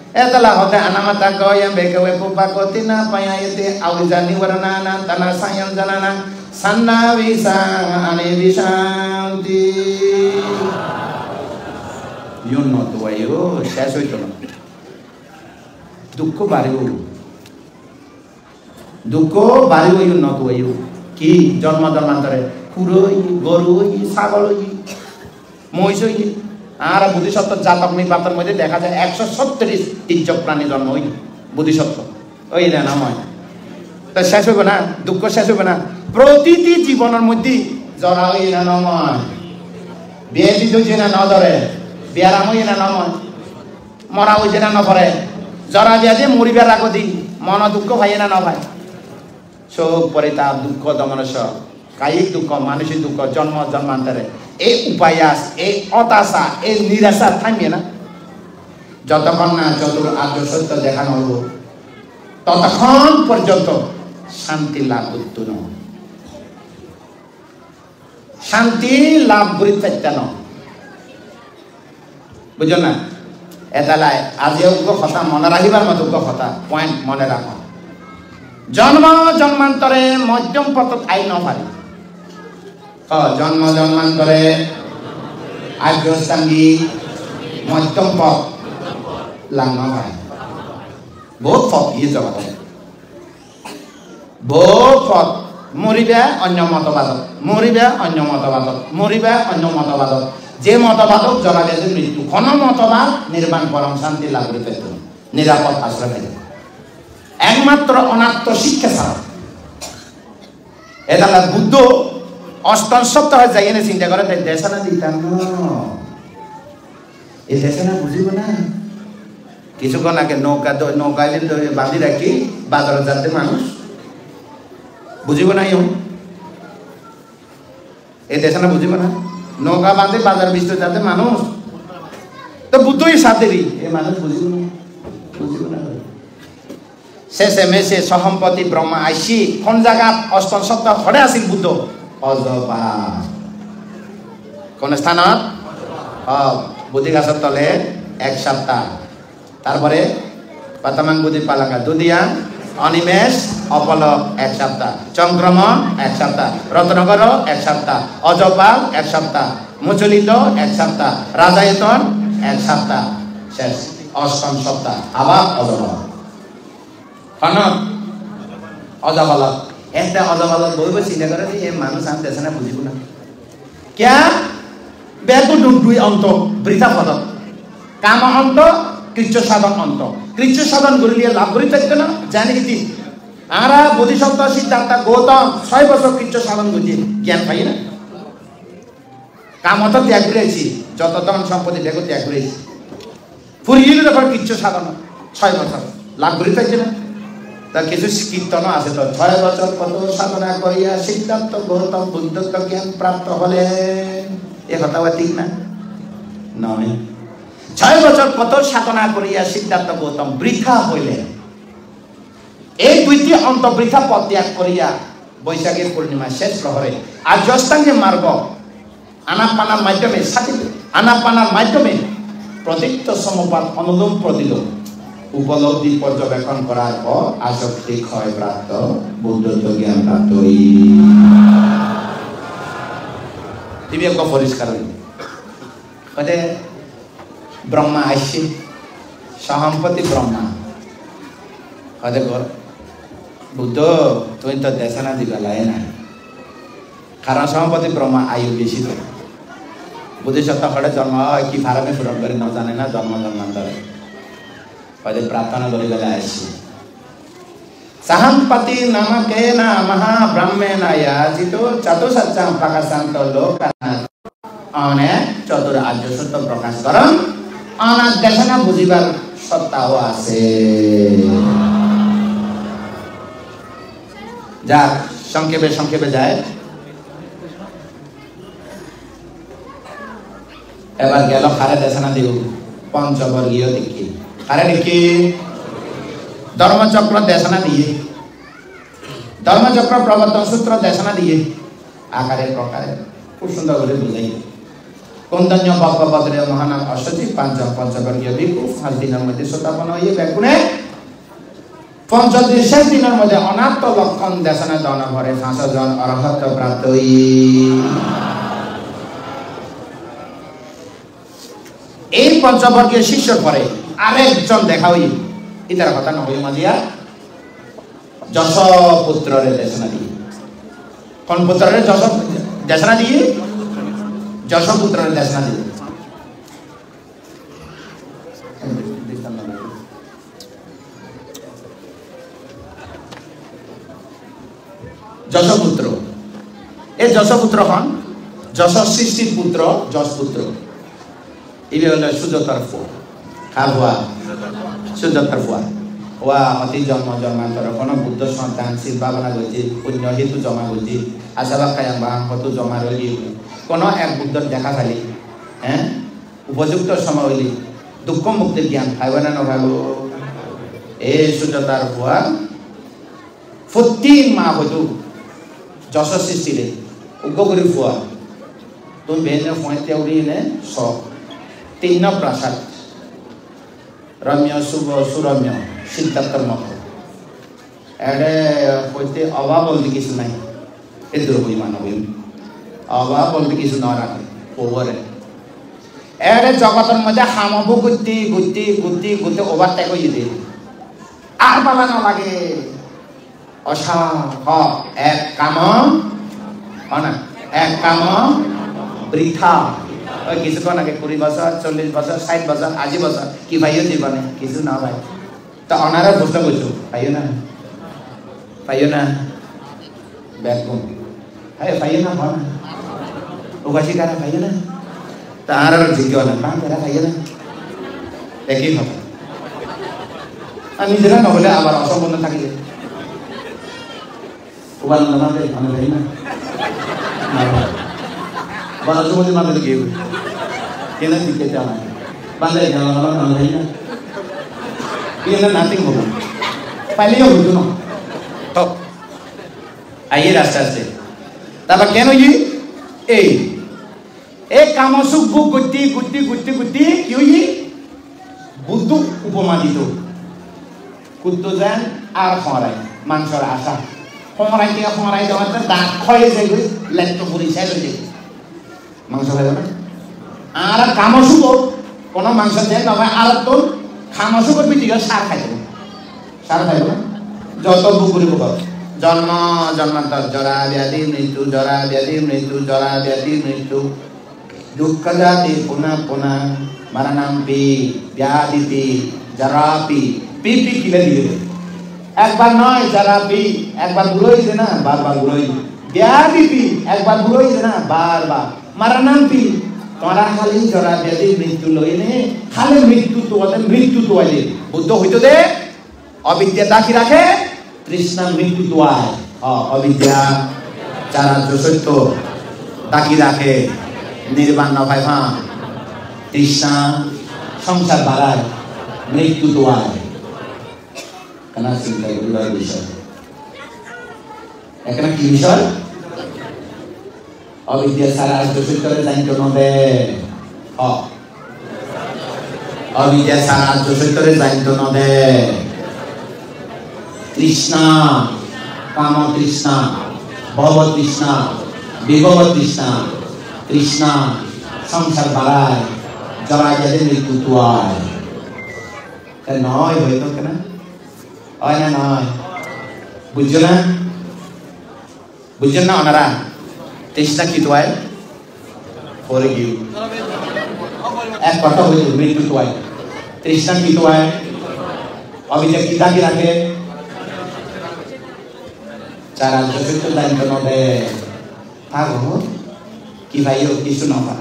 Etalah hote anamata goyang bekewe pupa kotina payayete awizani warnana tanah sayang janana sanna visang ane visanti. You know the way you share with them. Dukko bariu you know the way you. Ki Janma Dhamantare Kuroi, Goroi, Sagoloi, Moisoi. আর বুদ্ধিসত্ত্ব জাতক নিপাতের মধ্যে দেখা যায় 136 তির্যক প্রাণী জন্ম হই বুদ্ধিসত্ত্ব ওই না নয় তা শেষ হবে না দুঃখ শেষ হবে না প্রতিটি জীবনের মধ্যে জরা হই না নয় বিয়ে দিতে না ন ধরে বিয়ারাম হই না নয় মরা হই না ন পরে জরা ব্যাধি মরিবার আগদি মন দুঃখ ভাই না ন ভাই শোক পরিতাপ দুঃখ দমনস কায়িক দুঃখ মানসিক দুঃখ জন্ম জন্মান্তরে এই উপায়াস এই হতাশা এই নিরাশা থামিয়ে না যতক্ষণ না চতুর আর্য সত্য দেখানো হলো ততক্ষণ পর্যন্ত শান্তি লাভ করতো না শান্তি লাভ করি চাইতে না বুঝো না এটালাই আজিও কথা মনে রাখিবার মতো কথা পয়েন্ট মনে রাখো জন্ম জন্মান্তরে মধ্যম পথত আই ন পারি জন্ম জন্মান্তরে আগ্রস্থাঙ্গী মধ্যম পথ লাং ন পায় বহুত পথ ইয়ে জগত বহুত পথ মরিবে অন্য মতবাদত মরিবে অন্য মতবাদত যে মতবাদক জনালে যে মৃত্যু কোন মতবাদ নির্বাণ পরম শান্তি লাভ করিতে নিরাপদ আশ্রয় পেতে একমাত্র অনাত্ম শিক্ষা ছাড়া এটা বুদ্ধ অষ্টম সপ্তাহে যাই এনে চিন্তা করে তাই দেশনা দিতাম এই দেশনা বুঝিব না কিছুক্ষণ আগে নৌকায় বাঁধি রাখি বাজারে যাতে মানুষ বুঝিব না এই দেশনা বুঝিব না নৌকা বাঁধে বাজার বিস্তর যাতে মানুষ তো বুদ্ধই সাথেরই এই মানুষ বুঝিব না শেষে মেসে সহম্পতি ব্রহ্মা আইসি কোন জায়গা অষ্টম সপ্তাহ ঘরে আসিল বুদ্ধ অজপা কোন স্থানত বুদ্ধি গাছের তলে 1 সপ্তাহ তারপরে পাতামাং বুদ্ধি পালাঙ্গা দুদিয়া অনিমেষ অপলক 1 সপ্তাহ চংক্রমণ 1 সপ্তাহ রত্নগর 1 সপ্তাহ অজপাল 1 সপ্তাহ মুচলিত 1 সপ্তাহ রাজায়তন 1 সপ্তাহ শেষ অষ্টম সপ্তাহ আবার অজপাল অজাবালক একটা অজাবালক বইব চিন্তা করে এই মানুষ আমি দেশে না বুঝিব না ক্যা বেগু দুই অন্ত বৃথা পদ কাম অন্ত কৃচ্ছ সাধন অন্ত কৃচ্ছ সাধন করিলে লাভ করি থাকবে না জানি কি আরা বোধিসত্ত্ব সিদ্ধার্থ গৌতম 6 বছর কৃচ্ছ সাধন করি জ্ঞান পাই না কাম অত ত্যাগ করেছি যত ধন সম্পত্তি দেখো ত্যাগ করেছি ফুরিয়ে যখন কৃচ্ছ সাধন 6 বছর লাভ করি থাকছে না তার কিছু কীর্তন আছে তো 6 বছর কত সাধনা করিয়া সিদ্ধার্থ গৌতম বুদ্ধত্ব জ্ঞান প্রাপ্ত হলে এ কথা ঠিক না নয় 6 বছর কত সাধনা করিয়া সিদ্ধার্থ গৌতম বৃথা হইলেন এই দুইটি অন্ত বৃথা পথ ত্যাগ করিয়া বৈশাখের পূর্ণিমা শেষ প্রহরে আর অষ্টাঙ্গের মার্গ আনাপানার মাধ্যমে প্রদীপ্ত সমপাত অনুলোম প্রতিলোম উপলব্ধি পর্যবেক্ষণ করার পর আসক্তি ক্ষয় প্রাপ্ত বুদ্ধত্ব জ্ঞান প্রাপ্ত তুমি এক পরিষ্কার হইলে ব্রহ্মা আসছে সহম্পতি ব্রহ্মা হতে বুদ্ধ তুমি তো দেশনা দিবা লাগে না কারণ সহম্পতি ব্রহ্মা আয়ু বেশি তো বুদ্ধিসত্ত্ব হলে জন্ম হয় কি ফারামে পূরণ করে না জানে না জন্ম জন্মান্তরে पदे प्रार्थना करि बेला आसी सहंपति नमकेन महाब्रह्मेण याजितो चतुसच्चा प्रकाशांत लोकनाथ अने चतुर आर्य सत्य प्रकाश करन अनाथ देशना बुझिबार सत्ताও আছে যা সংক্ষেপে যায় এবার গেল খারে দেশনা দিও পঞ্চবর্গীয় দিকে খারে দিকে धर्मचक्र देशना दिए धर्मचक्र प्रवर्तन सूत्र देशना दिए आकारे प्रकारे खूब सुंदर भावे बुझाई कौंदन्य भगवद्रे महानाम अष्टची पंचवर्गीय भिक्षु 5 दिনের মধ্যে শতাপন হয়ে ব্যাকুণে 35 দিনের মধ্যে অনাত্ম লক্ষণ দেশনা দান করে 5 জন অরহত প্রাপ্ত হই এই পঞ্চবর্গীয় শিষ্যর পরে আরেকজন দেখা হই इधर কথা নবী মাজিয়া যশ পুত্ররে দেশনা দিয়ে কোন পুত্ররে যশ দেশনা দিয়ে যশ পুত্ররে দেশনা দিয়ে যশ পুত্র এই যশ পুত্র হন যশ সৃষ্টির পুত্র যশ পুত্র এই হলো সুজতার ফল খাওয়া সুজতার ফুয়া ওয়া অতি জন্ম জন্মান্তর কোন বুদ্ধ সন্তান শিব ভাবনা করছে পুণ্য হেতু জমা করছে আশাবা কায়াম বা হতু জমা রইলি কোন এক বুদ্ধর দেখা খালি হ্যাঁ উপযুক্ত সময় হইলি দুঃখ মুক্তির জ্ঞান পাইবে না নভাবো এই সুজতার ফুয়া ফতি মা হতু যশ সৃষ্টিরে উগ্র করে ফুয়া তুমি বেনে ফয়েতে উড়ি নে স তিন প্রাসাদ रम्य शुभ सुरम्य सिद्धार्थर मत एडे होते अभाव बोलते किसी नहीं इधर कोई मानो भी अभाव बोलते किसी ना रखे ओवर है एडे जगतर मध्य हामबु गुत्ती गुत्ती गुत्ती गुत्ती ओवर तक ही दे आर बाला ना लगे अशा हाँ एक काम है ना एक काम वृथा কিছু কোন আগে 20 বছর 40 বছর 60 বছর 80 বছর কি ভাইও জীবনে কিছু না ভাই তো অনারা প্রশ্ন করছো ভাইও না ব্যাকগ্রাউন্ড হ্যাঁ ভাইও না বল ওবাসি কারা ভাইও না তার আর জিজ্ঞাসা না কাম করা ভাইও না একই কথা আমি যেটা না বলে আবার অসম্পূর্ণ থাকিলে ওবাল না মানে আমি ভাই না বাবা তুমি মানে তো গিয়ে কেন দিতে চাও না বান্দে যাওয়া না ভাই না কেন নাথিং হবে पहले हो दोनों तो आइए रास्ता से तब क्या नो ये एक कामसुक बुक गुट्टी गुट्टी गुट्टी गुट्टी क्यों ये बुद्धू उपमा दी तो कुत्तो जान आर खमराई मांसर आशा खमराई जब तक दांत खोले जाए लेट तो बुरी साइड हो जाए मांसर है ना आर कामसुक कोनो मांसर जाए ना भाई आर तो कामसुक भी दिया सार खाए सार खाए ना जो तो बुकुरी बुका जन्म जन्मांतर जरा व्याधि मृत्यु जरा व्याधि मृत्यु दुख जाति पुनः पुनः मरणम पी व्याधि पी जरा पी पी पी किले दिए एक बार नॉय जरा पी एक बार बुलोई देना बार बार बुलोई व्याधि पी एक बार बुलोई देना बार बार मरणम पी तुम्हारा खाली जरा व्याधि मृत्यु लोई ने खाली मृत्यु तो वाले बुद्ध हुई तो दे अविद्या दाखी रखे कृष्ण मृत्यु तो आए अविद्या चारा जो सत्य दाखी रखे निर्वाण न भाई भां कृष्ण संसार बाराय मृत्यु तो आए कना चिंता गुरुवार विषय एकना की विषय अविद्या सारा जो सत्य जान तो न दे अविद्या सारा जो सत्य जान तो न दे कृष्णा काम कृष्णा भव कृष्णा विभव कृष्णा कृष्णा संसार बाराय जरा जाते मृत्यु तो आए तो नॉय होय तो क्या आय ना नॉय बुझो ना अनारा कृष्णा की तो आए और गिव एक पता होय तो मृत्यु तो आए कृष्णा की तो आए অভিযোগ কি থাকি রাখে চারা চতুর্থ লাইন তো নবে থাকো কি ভাইও কিছু নবা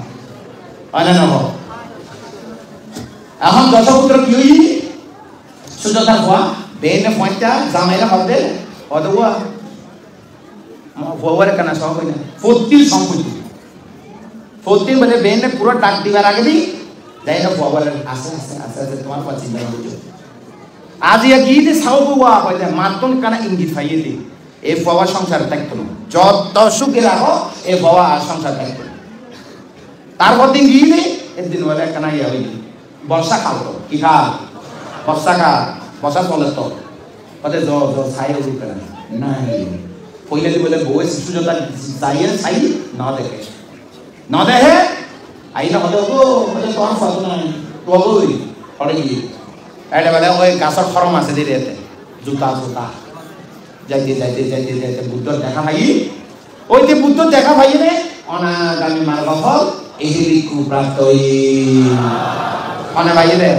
হয় না নব এখন দশপুত্র কি হই সুযোগটা হওয়া বেনে পয়টা জামাইরা হবে অদুয়া ফোয়ারে কানা সব হই না 40 সম্পত্তি 40 বলে বেনে পুরো ডাক দিবার আগে দি যাই না ফোয়ারে আস্তে তোমার পাচ্ছি না বুঝো আজ ইয়া গিয়ে সাও বুয়া কইলে মাতন কানা ইঙ্গিত ফাইয়ে দি এই ফোয়া সংসার থাকতো না যত সুখে রাখো এই ফোয়া আর সংসার থাকতো তারপর দিন গিয়ে একদিন বলে কানা ইয়া হই বর্ষা খাও তো কি খা বর্ষা খা বর্ষা চলে তো কতে জ ছাই উঠে না নাই পইলে দি বলে বউ সুযোগটা চাইয়ে চাই না দেখে আই না হলে গো বলে তো আনসার নাই তো বই পড়ে কি এটা বলে ওই গাছর খরম আছে দিরে এতে জুতা যাইতে বুদ্ধ দেখা ভাই ওই যে বুদ্ধ দেখা ভাই রে অনাগামী মার্গ ফল এই কুপ্রাপ্তই অনা ভাই রে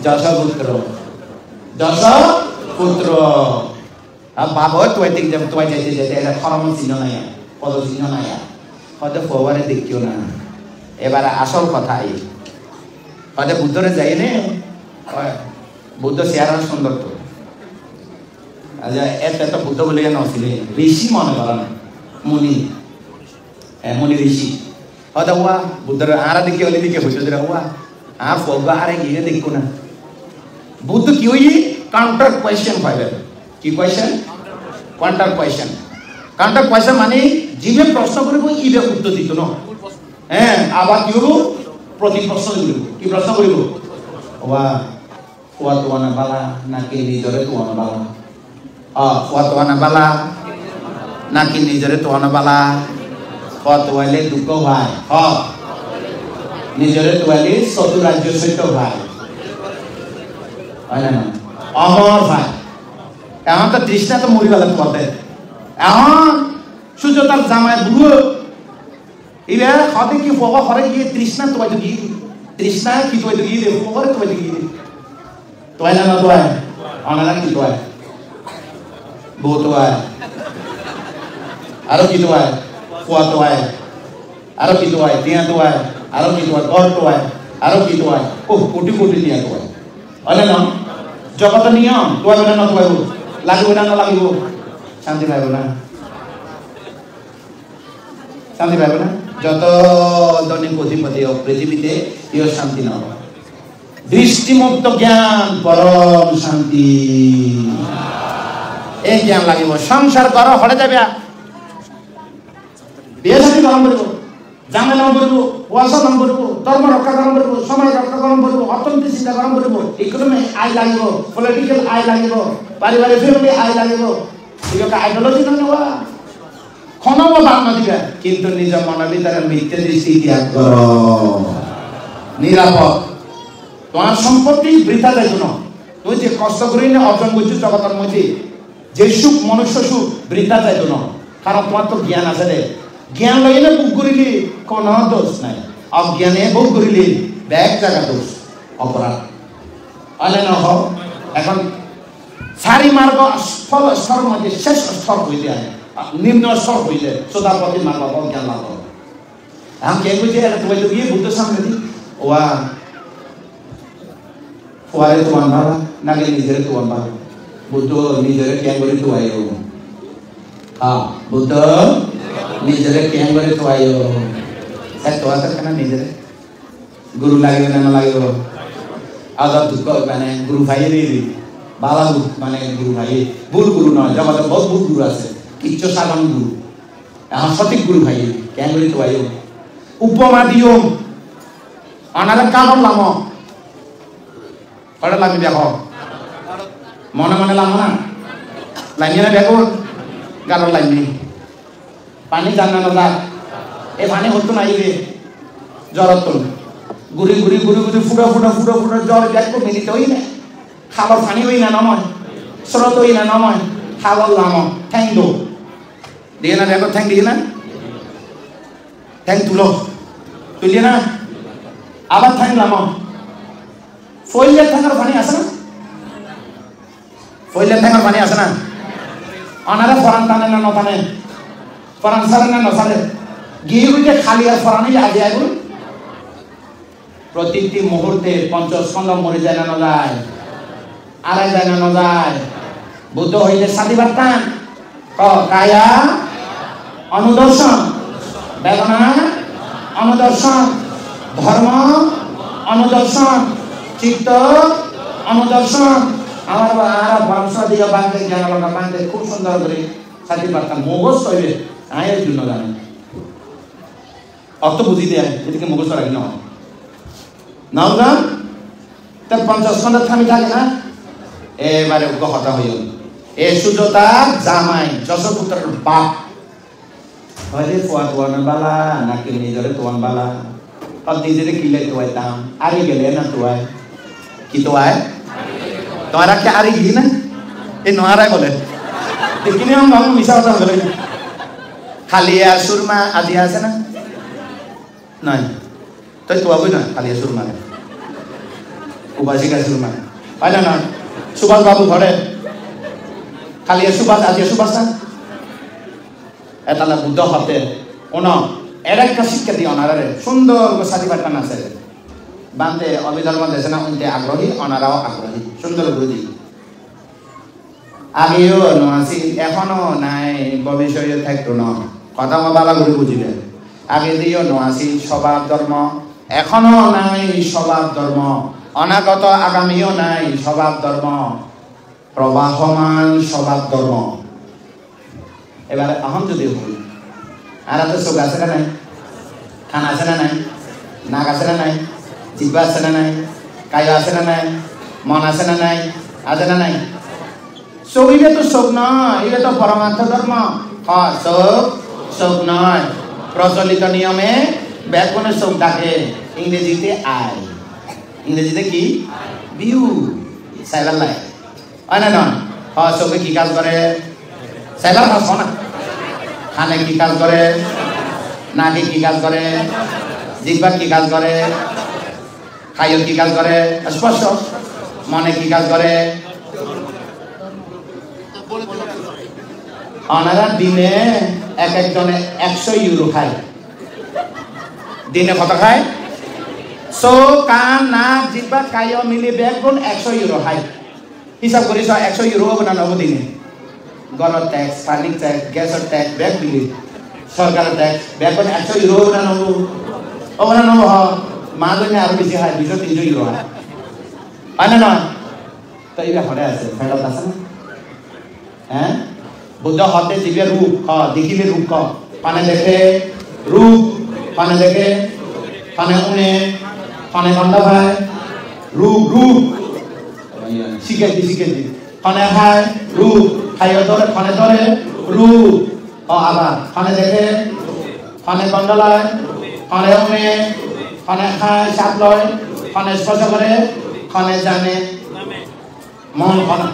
যশপুত্র আর বাবা তুই দিক যাব তুই যাইতে এটা খরম চিহ্ন নাই পদ চিহ্ন নাই হয়তো ফোয়ারে দেখিও না এবার আসল কথা এই হয়তো বুদ্ধরে যাই নে বুদ্ধ চেহারা সুন্দর তো এত বুদ্ধ বলে নছিলে ঋষি মনে করেন মুনি ঋষি হয়তো ওয়া বুদ্ধর আরা দেখি অলি দিকে হইতো যে ওয়া আর ফোগা আরে গিয়ে দেখো না বুদ্ধ কি হই কাউন্টার কোয়েশ্চেন পাইবে কি কোয়েশ্চেন কাউন্টার কোয়েশ্চেন মানে জিবে প্রশ্ন করিব ইবে উত্তর দিত না হ্যাঁ আবার কি হলো প্রতি প্রশ্ন করিব কি প্রশ্ন করিব ওয়া ওয়া তোয়ানা বালা নাকি নিজরে তোয়ানা বালা ওয়া তোয়ানা বালা নাকি নিজরে তোয়ানা বালা তোয়ালে দুঃখ ভাই নিজরে তোয়ালে সদু রাজ্য সৈত ভাই হয় না অমর ভাই এখন তো তৃষ্ণা তো মরি গেল পথে এখন সুযোগটার জামায় বুড়ো ইরে হতে কি ফোকা হরে গিয়ে তৃষ্ণা তোমায় তো গিয়ে তৃষ্ণা কি তোমায় তো গিয়ে দেবো ফোকারে তোমায় তো গিয়ে তোয় না তোয় অনারা কি তোয় বউ তোয় আরো কি তোয় ফুয়া তোয় আরো কি তোয় টিয়া তোয় আরো কি তোয় ঘর তোয় আরো কি তোয় ও কোটি টিয়া তোয় হয় না জগত নিয়ম তোয় বেলা না তোয় লাগিব না লাগিব শান্তি পাইব না যত ধনী কোটিপতি হোক পৃথিবীতে ইও শান্তি না দৃষ্টিমুক্ত জ্ঞান পরম শান্তি এই জ্ঞান লাগিব সংসার কর হরে যাবে বিয়ে শান্তি গরম করবো জামে গরম করবো ওয়াসা গরম করবো ধর্ম রক্ষা গরম করবো সমাজ রক্ষা গরম করবো অর্থনৈতিক চিন্তা গরম করবো ইকোনমি আয় লাগিব পলিটিক্যাল আয় লাগিব পারিবারিক ফ্যামিলি আয় লাগিব এগুলো আইডিওলজি না নেওয়া ক্ষণব বাদ দিবে কিন্তু নিজ মন ভিতরে মিথ্যে দৃষ্টি ত্যাগ কর নিরাপদ তোমার সম্পত্তি বৃথা যাইতো না তুই যে কষ্ট করি না অর্জন করছো জগতের মধ্যে যে সুখ মনুষ্য সুখ বৃথা যাইতো না কারণ তোমার তো জ্ঞান আছে রে জ্ঞান লইলে বুক করিলি কোনো দোষ নাই অজ্ঞানে বুক করিলি ব্যাগ জায়গা দোষ অপরাধ আলে না হোক এখন সারি মার্গ স্থল স্তর মধ্যে শেষ স্তর হইতে আনে নিম্ন স্তর হইলে সদাপতি মার্গ অজ্ঞান লাভ এখন কে বুঝে তোমায় তো গিয়ে বুদ্ধ সামনে দি ওয়া ফুয়ারে তোমার বাবা নাকি নিজের তোমার বাবা বুদ্ধ নিজের কেন করে তো আয়ো বুদ্ধ নিজের কেন করে তো আয়ো তো আছে কেন নিজের গুরু লাগবে না লাগবে আদা দুঃখ মানে গুরু ভাই বালা মানে গুরু ভাই ভুল গুরু নয় জগতে বহুত ভুল গুরু আছে কিচ্ছু সাধারণ গুরু এখন সঠিক গুরু ভাই কেন করে তো আয়ো উপমা দিও অনালে কারণ লাম কটা লামি দেখো মনে মনে লাম না লাইনি না দেখো গাড়র লাইনি পানি জানা না এ পানি হতো না ইবে জ্বর হতো ঘুরি ফুটা জ্বর দেখো মিলিতে হই না খাবার পানি হই না নময় স্রোত হই না নময় খাবার লাম ঠ্যাং দো দিয়ে না দেখো ঠ্যাং দিয়ে না ঠ্যাং তুলিয়ে না আবার ঠ্যাং লাম ফইলে ঠ্যাঙের পানি আসে না পইলে ঠেঙর পানি আছে না অনারা ফরান টানে না নটানে ফরান সারে না নসারে গিয়ে উঠে খালি আর ফরানি আগে আগুন প্রতিটি মুহূর্তে পঞ্চস্কন্ধ মরে যায় না যায় আড়াই যায় না যায় বুদ্ধ হইলে সাথী বার্তান কায়া অনুদর্শন বেদনা অনুদর্শন ধর্ম অনুদর্শন চিত্ত অনুদর্শন আমার আর পরামর্শ দিয়ে বাংলাদেশ জ্ঞান আলোকা বাংলাদেশ খুব সুন্দর করে সাথী বার্তান মুখস্থ হইবে আয়ের জন্য জানেন অর্থ বুঝি দেয় এদিকে মুখস্থ রাখি না নাও না তার পঞ্চস্কন্ধ থামি থাকে না এবারে কথা হইল এ সুজতার জামাই যশপুত্রের বাপ হলে ফুয়া তোয়ান বালা নাকি নিজরে তোয়ান বালা আর নিজেরে কিলে তোয়াইতাম আরে গেলে না তোয়াই কি তোয়াই তোমারা কি আরে গিলি না এই নোয়ারাই বলে দেখিনি আমি মিশা কথা বলে খালি আর সুরমা আদি আছে না নাই তাই তোয়াবই না খালি আর সুরমা উপাসিকা সুরমা হয় না না সুভাষ বাবু ঘরে খালি সুভাষ আদি সুভাষ না এতালা বুদ্ধ হতে ওন এর একটা শিক্ষা দিয়ে অনারে সুন্দর সাথী বার্তা আছে বান্ধে অবিধর্ম দেশে না উনতে আগ্রহী অনারাও আগ্রহী সুন্দর বুঝি আগেও নআসি এখনো নাই ভবিষ্যতে থাকতো না কথা বালা করে বুঝিবে আগে দিও নআসি স্বভাব ধর্ম এখনো নাই স্বভাব ধর্ম অনাগত আগামীও নাই স্বভাব ধর্ম প্রবাহমান স্বভাব ধর্ম এবারে আহম যদি হই আর তো চোখ আছে না নাই কান আছে না নাই নাক আছে না নাই জিহ্বা আছে না নাই কায় আছে না নাই মন আছে না নাই আছে না নাই চোখ ইলে তো চোখ নয় ইলে তো পরমার্থ ধর্ম চোখ নয় প্রচলিত নিয়মে ব্যাকরণের চোখ ডাকে ইংরেজিতে আই ইংরেজিতে কি ভিউ সাইবার লাই হয় না নয় চোখে কি কাজ করে সাইবার ভাষা না খানে কি কাজ করে নাকে কি কাজ করে জিহ্বা কি কাজ করে খাইও কি কাজ করে স্পষ্ট মনে কি কাজ করে ওনারা দিনে এক একজনে 100 ইউরো খায় দিনে কত খায় চোখ কান নাক জিহ্বা কাইও মিলি ব্যাকরণ 100 ইউরো খায় হিসাব করি 100 ইউরো হবে না নব দিনে গণর ট্যাক্স পানির ট্যাক্স গ্যাসের ট্যাক্স ব্যাগ বিলি সরকারের ট্যাক্স ব্যাকরণ 100 ইউরো হবে না নব হবে না নব মা জন্য আরো বেশি হয় 200-300 ইউরো হয় না নয় তো এইটা ঘরে আছে ফেরত আছে না হ্যাঁ বুদ্ধ হতে জিবে রূপ দেখিলে রূপ পানে দেখে রূপ পানে দেখে পানে উনে পানে গন্ধ ভাই রূপ রূপ শিখেছি পানে খায় রূপ খাইও ধরে পানে ধরে রূপ আবার পানে দেখে পানে গন্ধ লয় পানে উনে পানে খায় সাপ লয় পানে স্পর্শ করে পানে জানে মন পানা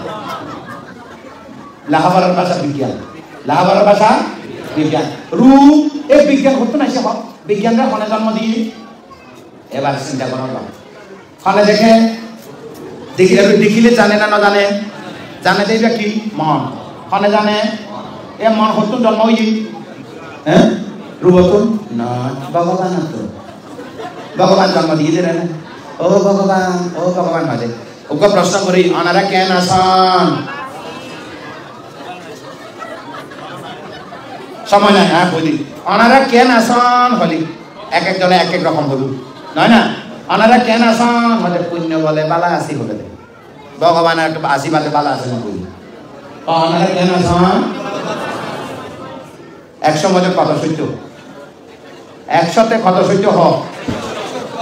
লাহাবারের ভাষা বিজ্ঞান লাহাবারের ভাষা বিজ্ঞান রূপ এই বিজ্ঞান হতো না সব বিজ্ঞানরা ফোনে জন্ম দিয়ে এবার চিন্তা করা ফোনে দেখে দেখিলে জানে না জানে জানে দেখবে কি মন ফোনে জানে এ মন হতো জন্ম হই হ্যাঁ রূপ হতো না ভগবান হতো ভগবান জন্ম দিয়ে দেন ও ভগবান মাঝে ওকে প্রশ্ন করি ওনারা কেন আসন সময় নাই হ্যাঁ বলি ওনারা কেন আসন হলি এক একজনে এক এক রকম বলুন নয় না ওনারা কেন আসন হলে পুণ্য বলে বালা আসি বলে দেয় ভগবান আসি বলে বালা আসে না বলি ওনারা কেন আসন 100 মধ্যে কত সত্য 100তে কত সত্য হ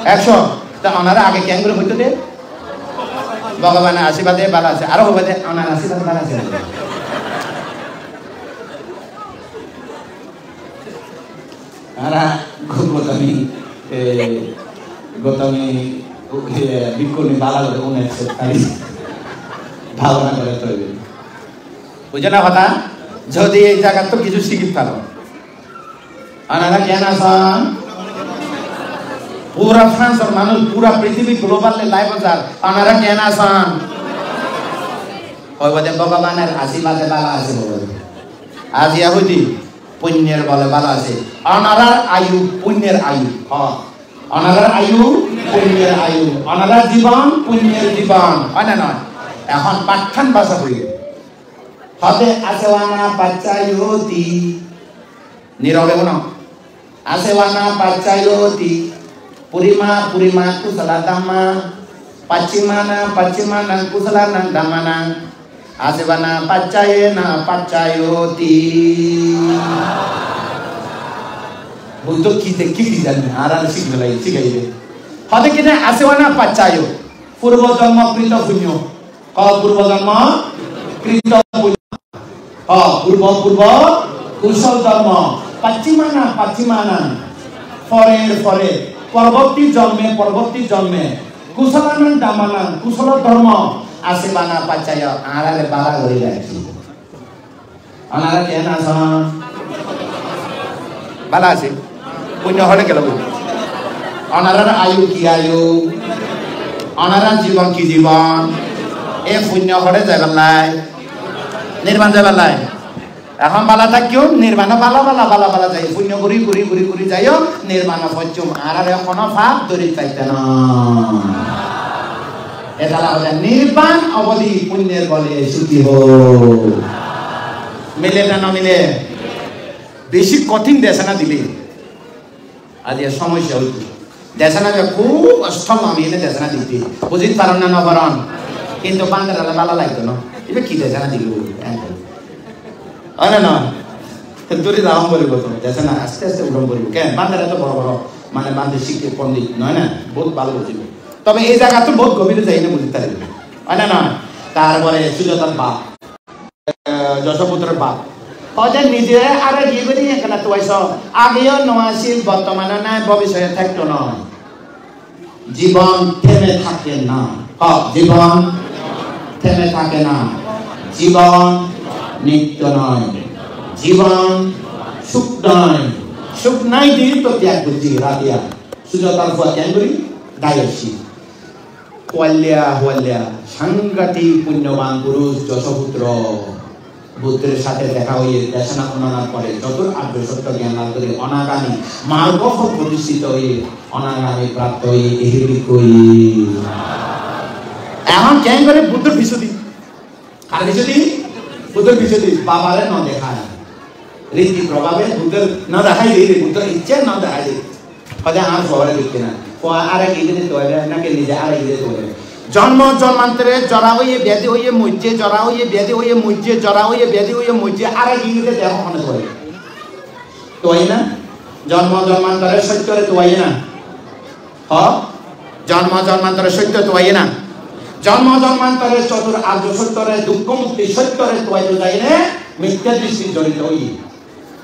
100 তা ওনারা আগে কেন করে হইতো দে ভগবানের আশীর্বাদে বালা আছে আরো হবে দে ওনার আশীর্বাদ বালা আছে আরা গৌতমী বিক্ষুণী বালা করে উনি ভাবনা করে তৈরি বুঝে না কথা যদি এই জায়গা তো কিছু শিখিত পারো আনারা জ্ঞান আসান পুরা ফ্রান্সের মানুষ পুরা পৃথিবী গ্লোবাল লাইভ বাজার আনারা জ্ঞান আসান কইবতে ভগবানের আশীর্বাদে বালা আছে বলে আজিয়া হইতি পুণ্যের বলে বালা আছে অনারার আয়ু পুণ্যের আয়ু অনারার আয়ু পুণ্যের আয়ু অনারার জীবন পুণ্যের জীবন হয় না নয় এখন পাঠান ভাষা হইয়ে হতে আসেওয়ানা পাচ্চায়তি নীরবে বলো আসেওয়ানা পাচ্চায়তি পুরিমা পুরিমা কুশলা দামা পশ্চিমানা পশ্চিমানা কুশলানা দামানা আসেওয়ানা পাচ্চায়েনা পাচ্চায়তি বুদ্ধ কি জানি আর শিখাইবে হতে কিনা আসেওয়ানা পাচ্চায় পূর্বজন্ম কৃত পুণ্য পূর্বজন্ম কৃত পুণ্য পূর্ব কুশল ধর্ম পশ্চিমানা পরে পরবর্তী জন্মে কুশলানান দামানান কুশল ধর্ম আসেবানা পাচ্চায় আড়ালে বাড়া করে যাচ্ছি আনারা কেন আসন বালা আছে পুণ্য হলে গেল অনারার আয়ু কি আয়ু অনারার জীবন কি জীবন এ পুণ্য হলে যাবেন নাই নির্মাণ যাবেন নাই এখন বালা থাকিও নির্মাণ বালা যাই পুণ্য ঘুরি যাইও নির্মাণ পঞ্চম আর কোনো ভাব দরি চাইতে না এটা হলে নির্বাণ অবধি পুণ্যের বলে সুখী হোক মিলে না মিলে বেশি কঠিন দেশনা দিলে আজ এর সমস্যা হইত দেশনা খুব অষ্টম আমি এনে দেশনা দিতে বুঝিতে পারেন না নবরণ কিন্তু বাংলার ভালো লাগতো না এবার কি দেশনা দিল হয় না দূরে দাম বলবো তো দেখে না আস্তে আস্তে উঠন বলবো কেন বান্ধের এত বড় মানে বান্ধে শিখে পণ্ডিত নয় না বহুত ভালো বুঝিব তবে এই জায়গা তো বহুত গভীরে যাই না বুঝতে পারবে হয় না নয় তারপরে সুজাতার বাপ যশপুত্রের বাপ হয়তো নিজে আর গিয়ে করি এখানে তো আগেও নয়াশীল বর্তমানে নাই ভবিষ্যতে থাকতো নয় জীবন থেমে থাকে না জীবন থেমে থাকে না জীবন নিত্য নয় জীবন সুখ নয় সুখ নাই দিন তো ত্যাগ করছি রাতিয়া সুজাতার ফুয়া ত্যাগ করি দায়সী হওয়াল্যা সাংঘাতিক পুণ্যবান পুরুষ যশপুত্র বুদ্ধের সাথে দেখা হয়ে দেশনা অনুনার পরে চতুর আর্য সত্য জ্ঞান লাভ করে অনাগামী মার্গ প্রতিষ্ঠিত হয়ে অনাগামী প্রাপ্ত হয়ে এখন কেন করে বুদ্ধের পিছুদি আর পিছুদি বুদ্ধের পিছুদি বাবারে ন দেখায় রীতি প্রভাবে বুদ্ধের ন দেখাই দিই বুদ্ধের ইচ্ছে ন দেখাই দিই হয়তো আর সবারে দেখতে না আর এক ইংরেজি তৈরি নাকি নিজে আর ইংরেজি তৈরি জন্ম জন্মান্তরে জরা হইয়ে ব্যাধি হইয়ে মজ্জে জরা হইয়ে ব্যাধি হইয়ে মজ্জে জরা হইয়ে ব্যাধি হইয়ে মজ্জে আর এক ইংরেজি দেহ মনে করে তোয়াই না জন্ম জন্মান্তরে সত্যরে তোয়াই না জন্ম জন্মান্তরে সত্য তোয়াই না জন্ম জন্মান্তরে চতুর আর্য সত্যরে দুঃখ মুক্তি সত্যরে তোয়াই তো যাই রে মিথ্যা দৃষ্টি জড়িত হই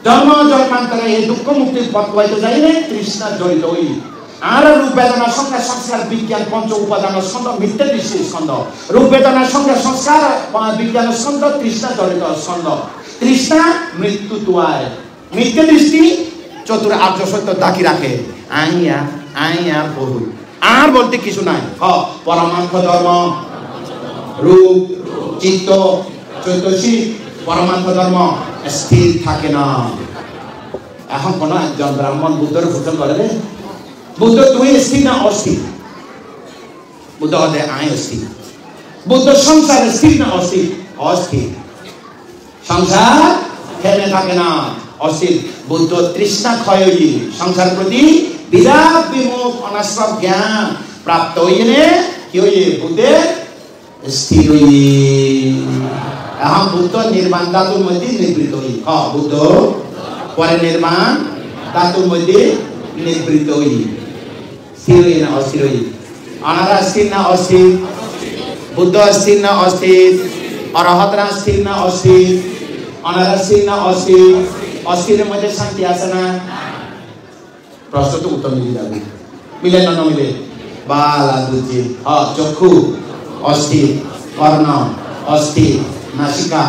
জন্ম জন্মান্তরে এই দুঃখ মুক্তির পথ তোয়াই তো যাই রে তৃষ্ণা জড়িত হই আর রূপ বেদনার সঙ্গে সংস্কার বিজ্ঞান পঞ্চ উপাদানের স্কন্ধ মিথ্যা দৃষ্টির স্কন্ধ রূপ বেদনার সঙ্গে সংস্কার বিজ্ঞানের স্কন্ধ তৃষ্ণা জড়িত স্কন্ধ তৃষ্ণা মৃত্যু তোয়ায় মিথ্যা দৃষ্টি চতুর আর্য সত্য দাকি রাখে আইয়া বহু আর বলতে কিছু নাই পরমার্থ ধর্ম রূপ চিত্ত চৈতসিক পরমার্থ ধর্ম স্থির থাকে না এখন কোন একজন ব্রাহ্মণ বুদ্ধের পূজন করে রে বুদ্ধ তুই স্থির না অস্থির বুদ্ধ হতে আয় অস্থির বুদ্ধ সংসার স্থির না অস্থির অস্থির সংসার থেমে থাকে না অস্থির বুদ্ধ তৃষ্ণা ক্ষয় হইয়ে সংসার প্রতি বিরাট বিমুখ অনাশ্রম জ্ঞান প্রাপ্ত হইলে কি হইয়ে বুদ্ধের স্থির হইয়ে এখন বুদ্ধ নির্মাণ ধাতুর মধ্যে নিবৃত হই বুদ্ধ পরে নির্মাণ ধাতুর মধ্যে নিবৃত হই স্থির হই না অস্থির হই অনারা স্থির না অস্থির বুদ্ধ স্থির না অস্থির অরহতরা স্থির না অস্থির অনারা স্থির না অস্থির অস্থিরের মধ্যে শান্তি আসে না প্রশ্ন তো উত্তর মিলে যাবে মিলে না মিলে বালা দুজি চক্ষু অস্থির কর্ণ অস্থির নাসিকা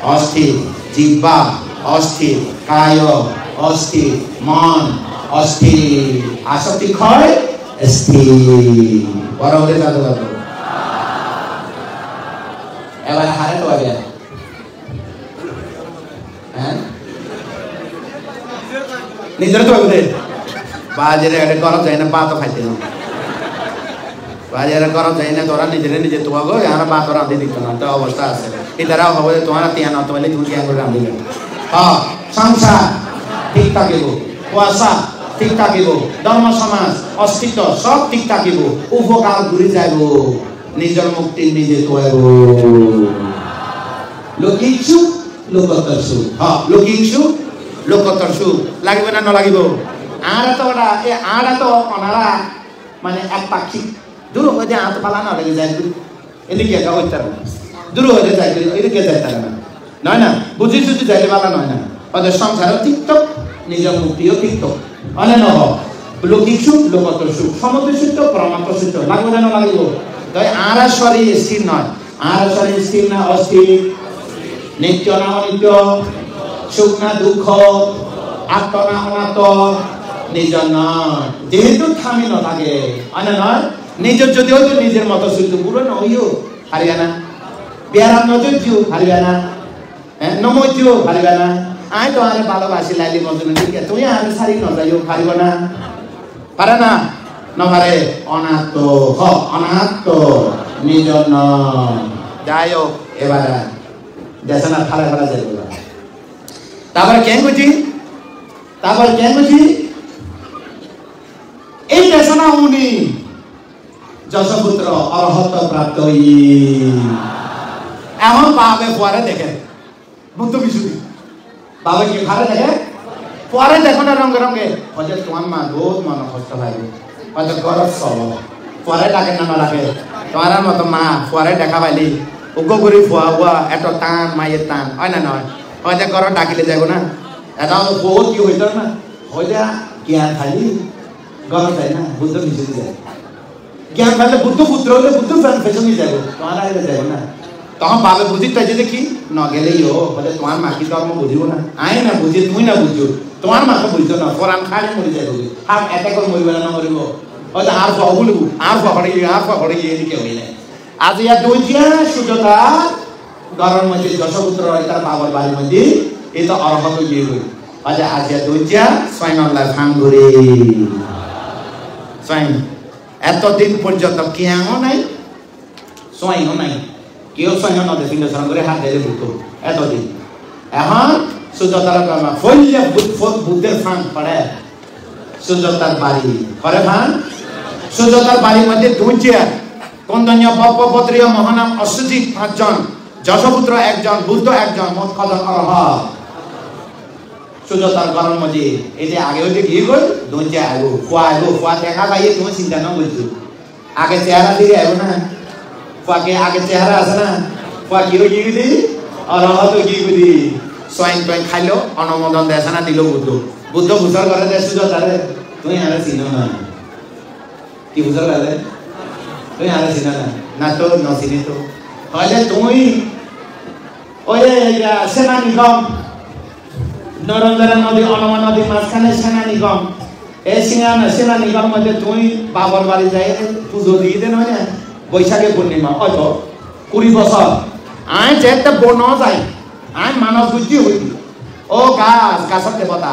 অস্থির জিহ্বা অস্থির কায় অস্থির মন অস্থির আসক্তি ক্ষয় স্থির বড় হলে যাবে এবার হারে তো আগে হ্যাঁ নিজের তো আগে বাজারে এটা করা যায় না পা তো খাইতে না বাজারে করা যায় না তোরা নিজে তো গো আর পা তো রাঁধি দিত না তো অবস্থা আছে এটারাও হবে তোমার তিয়া না তোমার তুমি তিয়া করে রাঁধি হ্যাঁ সংসার ঠিক থাকিব পয়সা ঠিক থাকিব ধর্ম সমাজ অস্তিত্ব সব ঠিক থাকিব উপকার ঘুরে যাইব নিজের মুক্তি নিজে তৈব লৌকিক সুখ লোকোত্তর সুখ হ্যাঁ লৌকিক সুখ লোকোত্তর সুখ লাগবে না লাগিব আর তো ওটা এ আর তো ওনারা মানে এক পাক্ষিক দূর হয়ে যায় হাত পালা না লেগে যায় এদিকে একা হইতে পারে না দূর হয়ে যায় এদিকে যাইতে পারে না নয় না বুঝি সুঝি যাইলে পালা নয় না ওদের সংসারও তিক্ত নিজের মুক্তিও তিক্ত অনেক নহ লৌকিক সুখ লোকোত্তর সুখ সমুদ্র সূত্র পরমাত্ম সূত্র লাগবে না লাগিব তাই আর শরীর স্থির নয় আর শরীর স্থির না অস্থির নিত্য না অনিত্য সুখ না দুঃখ আত্ম না অনাত্ম নিজের নয় যেহেতু থামি ন থাকে অনেক নয় নিজের যদি হয়তো নিজের মতো শুধু পুরো নইও হারিবে না বিয়ারাম নজরজিও হারিবে না নমজিও হারিবে না আয় তো আরে ভালোবাসি লাইলি মজুন দিকে তুই আরে সারি ন যাইও হারিব না পারে না নভারে অনাত্ম হ অনাত্ম নিজের নয় যাই হোক এবারে দেশে না ফালা ফালা যাইব তারপরে কেন বুঝি এই দেশনা উনি যশপুত্র অরহত প্রাপ্ত এখন পাবে পরে দেখে বুদ্ধ বিশুদ্ধি পাবে কি খারে দেখে পরে দেখো না রঙে রঙে হয়তো তোমার মা বহুত মন কষ্ট পাইবে হয়তো গরজ সব পরে ডাকে না ডাকে তোমার মতো মা পরে দেখা পাইলি উগ্র করে ফুয়া এত টান মায়ের টান হয় না নয় হয়তো ঘর ডাকিলে যাব না এটা বহুত কি হইত না হয়তো জ্ঞান খালি গরম যায় না বুদ্ধ মিশে যায় জ্ঞান খাইলে বুদ্ধ পুত্র হলে বুদ্ধ ফেসনে যাব তোমার আগে যাব না তখন পাবে বুঝি তাই যে কি ন গেলেই বলে তোমার মাকে তো আমি বুঝিব না আয় না বুঝি তুমি না বুঝো তোমার মাকে বুঝতো না কোরআন খালি মরি যাবে হাম এতে করে মরিবে না মরিব হয়তো আর বলবো আর পকড়ে গিয়ে এদিকে হইলে আজ ইয়া দৈজিয়া সুযোগা গরম মধ্যে যশপুত্র তার বাবার বাড়ির মধ্যে এই তো অরহত গিয়ে হই আজ ইয়া দৈজিয়া স্বয়ং আল্লাহ ভাঙ ঘুরে স্বয়ং এতদিন পর্যন্ত কেয়াও নাই স্বয়ংও নাই কেউ স্বয়ং নদী সিংহাসন করে হাত ধরে বুঝতো এতদিন এখন সুযোগতার ফল্যা বুদ্ধের ফান পড়ে সুযোগতার বাড়ি করে ফান সুযোগতার বাড়ির মধ্যে দুইজিয়া কন্দনীয় পদ্মপত্রীয় মহানাম অশ্বজিৎ 5 জন যশপুত্র 1 জন বুদ্ধ 1 জন মোট কজন অরহত সুযোগতার গরম মধ্যে এই যে আগে হইতে গিয়ে গই দুইজিয়া আইবো ফুয়া দেখা পাইয়ে তুমি চিন্তা না বলছো আগে চেহারা দিয়ে আইবো না ফুয়াকে আগে চেহারা আছে না ফুয়া কি হয়ে গিয়ে অরহত গিয়ে গলি সোয়াইন টোয়াইন খাইলো অনুমোদন দেশে না দিল বুদ্ধ বুঝার করে দেশ সুযোগতারে তুমি আরে চিনো না কি বুঝার করে তুই আরে চিনা না তো নচিনি তো হলে তুমি ওই সেনা নিগম নরেন্দ্র নদী অনুমান নদী মাঝখানে সেনা নিগম এই সেনা নিগম মধ্যে তুমি বাবার বাড়ি যাই পুজো দিয়ে দেন হয় না বৈশাখে পূর্ণিমা হয়তো 20 বছর আয় যেতে বন যায় আয় মানব বুদ্ধি হইল ও গাছের দেবতা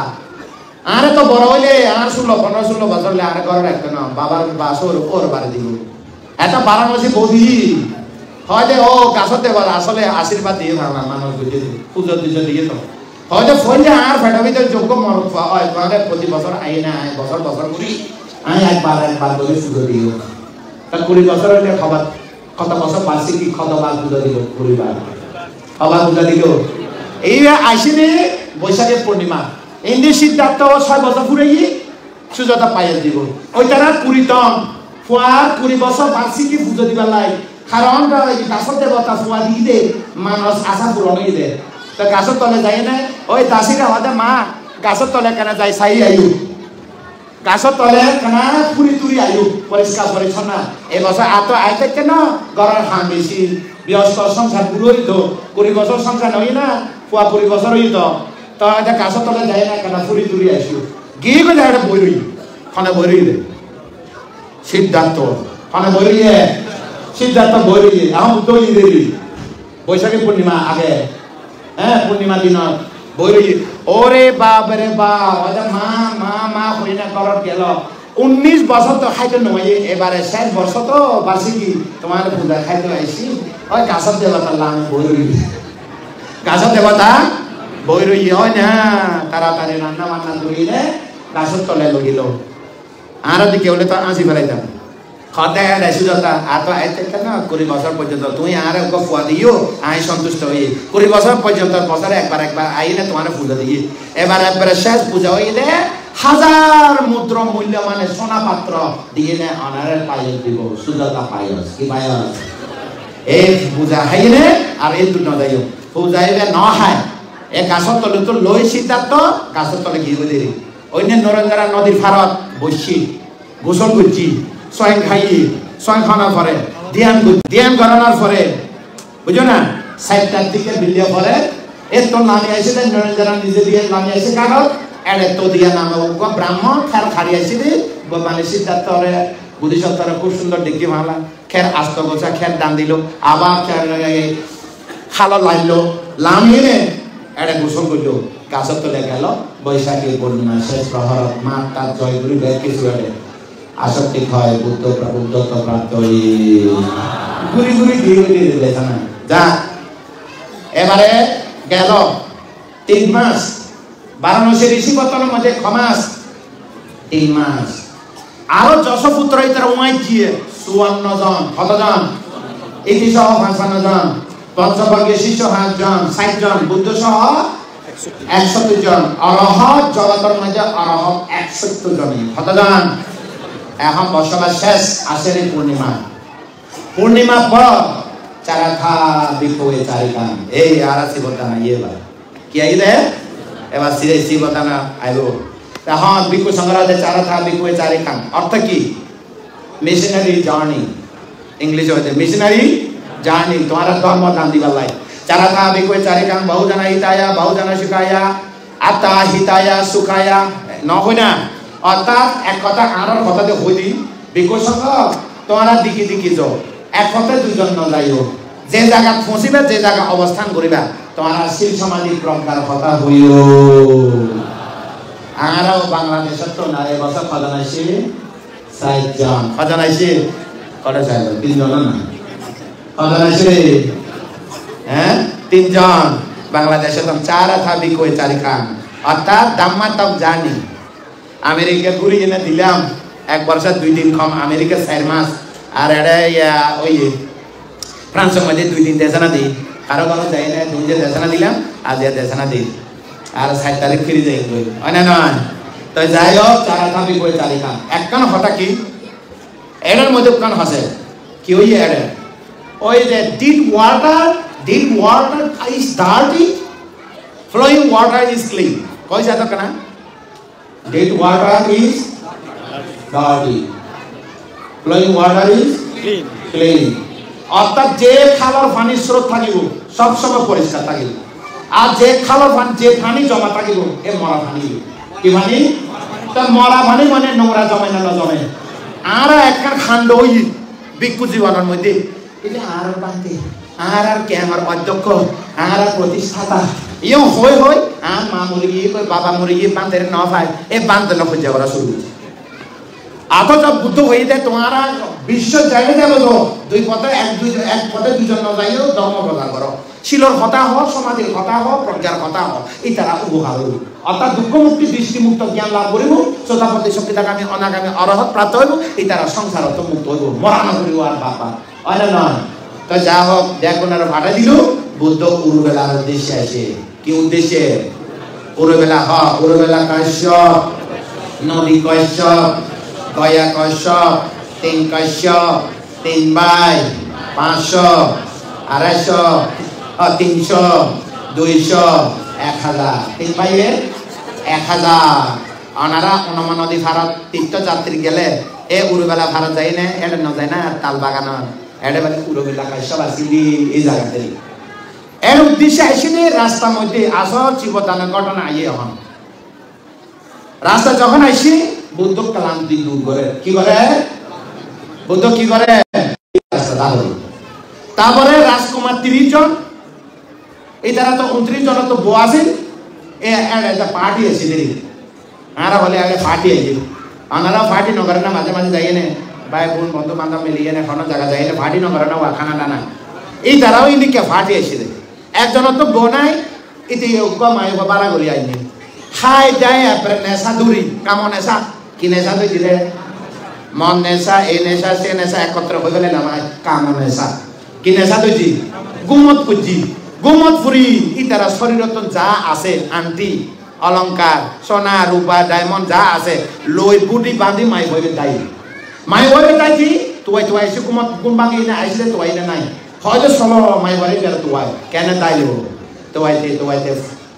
আরে তো বড় হইলে আর 16-15 বছর হলে আর ঘর রাখতো না বাবার বাসর ওর বাড়ি দিব এটা বারাণসী বৌদি হয়তো ও গাছের দেবতা আসলে আশীর্বাদ দিয়ে ভাবনা মানব বুদ্ধি পুজো টুজো দিয়ে তো হয়তো ফলে আর ফেটা ভিতরে যোগ্য মরত হয় তোমাদের প্রতি বছর আই না বছর করি আয় একবার করে পুজো দিও তা 20 বছর হলে খবর কত বছর বার্ষিকী কতবার পুজো দিল 20 বার খবর পুজো দিল এই আইসিনে বৈশাখের পূর্ণিমা ইন্দি সিদ্ধার্থ 6 বছর পুরে গিয়ে সুযোগতা পাইয়ে দিব ওই তারা 20 টন ফুয়ার 20 বছর বার্ষিকী পুজো দিবার লাই কারণ গাছের দেবতা ফুয়া দিয়ে দে মানুষ আশা পূরণ হয়ে দে তো গাছের তলে যায় না ওই দাসীরা হতে মা গাছের তলে কেন যায় চাই আয়ু গাছের তলে কেন পুরি আয়ু পরিষ্কার পরিচ্ছন্ন এবছর আত আইতে কেন ঘরের হাঁ বেশি ব্যস্ত সংসার পুরো হইত 20 বছর সংসার নই না ফুয়া 20 বছর হইত তো এটা গাছের তলে যায় না কেন পুরি আইসু গিয়ে গেলে একটা বই রই খনে বই রই দে সিদ্ধার্থ খনে বই রইয়ে সিদ্ধার্থ বই রইয়ে এখন বুদ্ধ দেবী বৈশাখী পূর্ণিমা আগে হ্যাঁ পূর্ণিমা দিন বই রই ওরে বাপ রে বাপ মা মা মা হইনা করত গেল 19 বছর তো খাইতে নয় এবারে 60 বছর তো বার্ষিকী তোমার পূজা খাইতে আইছি ওই গাছত দেবতা লাম বই রই গাছত দেবতা বই রই হয় না তাড়াতাড়ি রান্না বান্না করিলে গাছত তলে লইল আর দিকে হলে তো আসি ফেলাইতাম খাতে সুযোগটা আর তো আইতে কেন 20 বছর পর্যন্ত তুমি আর ফুয়া দিও আই সন্তুষ্ট হই 20 বছর পর্যন্ত বছরে একবার আইলে তোমার পূজা দিই এবার একবারে শেষ পূজা হইলে 1000 মুদ্রা মূল্যমানের সোনা পাত্র দিয়ে নে অনারের পায়েস দিব সুজাতা পায়েস কি পায়েস এই পূজা হাইলে আর এই দুটো যাইও পূজা হইলে ন হায় এ গাছত তলে তো লই সিদ্ধার্থ গাছত তলে গিয়ে দিই অন্য নরেন্দ্রা নদীর ফারত বসছি গোসল করছি স্বয়ং খাই স্বয়ং খাওয়ানোর পরে ধ্যান করানোর পরে বুঝো না 7টার দিকে বিলিয়ে পরে এর তো নামে আসে নরেন্দ্রা নিজে দিয়ে নামে আসে কাগজ এড়ে তো দিয়া নামে ব্রাহ্মণ খের খাড়ি আসি দি মানে সিদ্ধার্থরে বুদ্ধিসত্তরে খুব সুন্দর ডিগ্রি মারলা খের আস্ত গোছা খের দান দিল আবার খের খালো লাইলো লামিয়ে এড়ে গোসল করলো গাছত তলে গেল বৈশাখী পূর্ণিমা শেষ প্রহরত মা তার জয় গুরু বের কিছু এড়ে আসক্তি হয় বুদ্ধ প্রবুদ্ধত্ব প্রাপ্ত ঘুরি ঘুরি দিয়ে দিলে জানা যা এবারে গেল 3 মাস বারাণসী ঋষিপত্তনের মধ্যে খমাস 3 মাস আরো যশপুত্র ইতার উমাইজিয়ে 54 জন কতজন ইতি সহ 55 জন পঞ্চবর্গীয় শিষ্য 5 জন 60 জন বুদ্ধ সহ 61 জন অরহত জগতের মধ্যে অরহত 61 জন কতজন এখন বসবাস শেষ আষাঢ়ী পূর্ণিমা পর চারাথা বিকোয়ে চারিকান এই আর শিবতানা এবার কি আইলে এবার সিরে শিবতানা আইলো এখন বিকু সংগ্রহে চারাথা বিকোয়ে চারিকান অর্থ কি মিশনারি জার্নি ইংলিশ হইতে মিশনারি জার্নি তোমার ধর্ম দান দিবার লাই চারাথা বিকোয়ে চারিকান বহুজনা হিতায়া বহুজনা সুখায়া আত্মা হিতায়া সুখায়া ন হয় না অর্থাৎ এক কথা আনার কথাতে হইলি বিকশক তোমরা দিকে দিকে যাও এক কথায় দুজন ন যাইও যে জায়গা পৌঁছিবে যে জায়গা অবস্থান করিবা তোমরা শিল সমাধি প্রজ্ঞার কথা হইও আরাও বাংলাদেশের তো নারে বছর খজানাইছি 60 জন খজানাইছি কত চাইল 3 জন না খজানাইছি হ্যাঁ 3 জন বাংলাদেশে তো চারাথা বিকোয়ে চারিকান অর্থাৎ দাম্মা তক জানি আমেরিকা ঘুরে এনে দিলাম 1 বছর 2 দিন কম আমেরিকা 4 মাস আর এটা ওই ফ্রান্সের মধ্যে 2 দিন দেশনা দিই কারো কারো যাই না 2 দিন দেশনা দিলাম আর দেশনা দিই আর 7 তারিখ ফিরে যাই হয় না নয় তো যাই হোক চারাথা বিকোয়ে চারিকান একখান হঠাৎ কি এটার মধ্যে কান হাসে কি ওই এটা ওই যে did water is dirty flowing water is clean কই যায় তো কেনা Dead water is dirty. Flowing water is clean. অর্থাৎ যে খাবার পানির স্রোত থাকিব সব সময় পরিষ্কার থাকিব আর যে খাবার পানি যে পানি জমা থাকিব এ মরা পানি কি পানি তো মরা পানি মানে নোংরা জমে না জমে আর একটা খান্ড হই বিক্ষু জীবনের মধ্যে এটা আর বাঁধে আর ক্যামের অধ্যক্ষ আর প্রতিষ্ঠাতা ইও হই আর মা মরে গিয়ে বাবা মরে গিয়ে বাঁধে ন পায় এ বাঁধতে না খুঁজে ওরা শুরু অথচ বুদ্ধ হয়ে যায় তোমারা বিশ্ব জায়গায় যাবো তো এক পথে দুজন ন যাইও ধর্ম প্রচার করো শিলর কথা হোক সমাজের কথা হোক প্রজ্ঞার কথা হোক এই তারা উপকার হইব অর্থাৎ দুঃখ মুক্তি দৃষ্টিমুক্ত জ্ঞান লাভ করিব শ্রোতাপতি শক্তিদাগামী অনাগামী অরহত প্রাপ্ত হইব এই তারা সংসারত মুক্ত হইব মরানো করিব আর বাবা হয় না নয় তো যা হোক দেখুন আর ভাটা দিল বুদ্ধ উরুবেলার উদ্দেশ্যে আসে কি উদ্দেশ্যে উরুবেলা কাশ্যপ নদী কাশ্যপ গয়া কাশ্যপ 3 কাশ্যপ 3 ভাই 500 250 300 200 1000 3 ভাইয়ের 1000 অনারা অনমা নদী ভারত তীর্থযাত্রী গেলে এ উরুবেলা ভারত যায় না এটা ন যায় না তাল বাগান এটা বলে উরুবেলা কাশ্যপ আসিলি এই জায়গাতে এর উদ্দেশ্যে আসিনি রাস্তার মধ্যে আসর জীবদানের ঘটনা আইয়ে হন রাস্তা যখন আসি বুদ্ধ ক্লান্তি দূর করে কি করে বুদ্ধ কি করে রাস্তা তারপরে রাজকুমার 30 জন এই তারা তো 29 জন তো বউ আছে একটা পার্টি আছে দেরি আরা বলে আগে পার্টি আছে আনারাও পার্টি নগরে না মাঝে মাঝে যাই না ভাই বোন বন্ধু বান্ধব মিলিয়ে না কোনো জায়গা যাই না পার্টি নগরে না খানা টানা এই তারাও ইন্ডিকে পার্টি আছে একজন তো বউ নাই ইতি মাই বারা গলি আইনি খাই যায় নেশা দূরি কামো নেশা কি নেশা তুই দিলে মন নেশা এই নেশা সে নেশা একত্র হয়ে গেলে না কামো নেশা কি নেশা তুই গুমত খুঁজি গুমত ফুরি ই তারা শরীরত যা আছে আন্টি অলংকার সোনা রূপা ডায়মন্ড যা আছে লই বুটি বাঁধি মাই হইবে তাই মাই হইবে তাই কি তুই তুই এসে গুমত গুম বাঙি না আইসলে তুই না নাই হয়তো সলো মাই বাড়ি গেল তুই কেন তাই তুইতে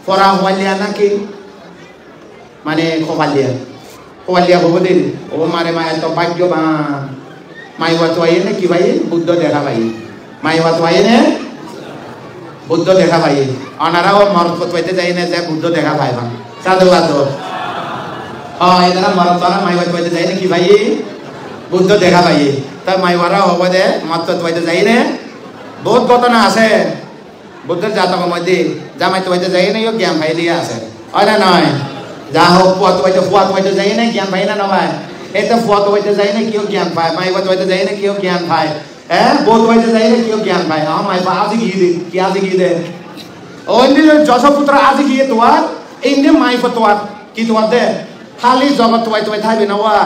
ফরা হওয়ালিয়া নাকি মানে খোয়ালিয়া হব দিন ও মারে মায় তো ভাগ্য বা মাই হওয়া তো আইনে কি ভাই বুদ্ধ দেখা ভাই মাই হওয়া তো আইনে বুদ্ধ দেখা ভাই অনারাও মরদ পাইতে যাই না যে বুদ্ধ দেখা ভাই ভাই সাধুবাদ এনারা মরদ তারা মাই হওয়া পাইতে যাই না কি ভাই বুদ্ধ দেখা ভাই তাই মাই হওয়ারা হব দে মত পাইতে যাই না বহুত ঘটনা আছে বুদ্ধের জাতকের মধ্যে জামাই তো পাইতে যাই না জ্ঞান ভাই দিয়ে আছে হয় না নয় যা হোক ফুয়া তো পাইতে যাই না জ্ঞান ভাই না নয় এই তো ফুয়া তো পাইতে যাই না কেউ জ্ঞান পায় মাই হওয়া পাইতে যাই না কেউ জ্ঞান পায় হ্যাঁ বোধ হইতে যাই না কেউ জ্ঞান পায় মাই বা আজি গিয়ে দে কি আজি গিয়ে দে ওই যশপুত্র আজি গিয়ে তোমার এই মাই তোমার কি তোমার দে খালি জগৎ তোমায় থাকবে না ওয়া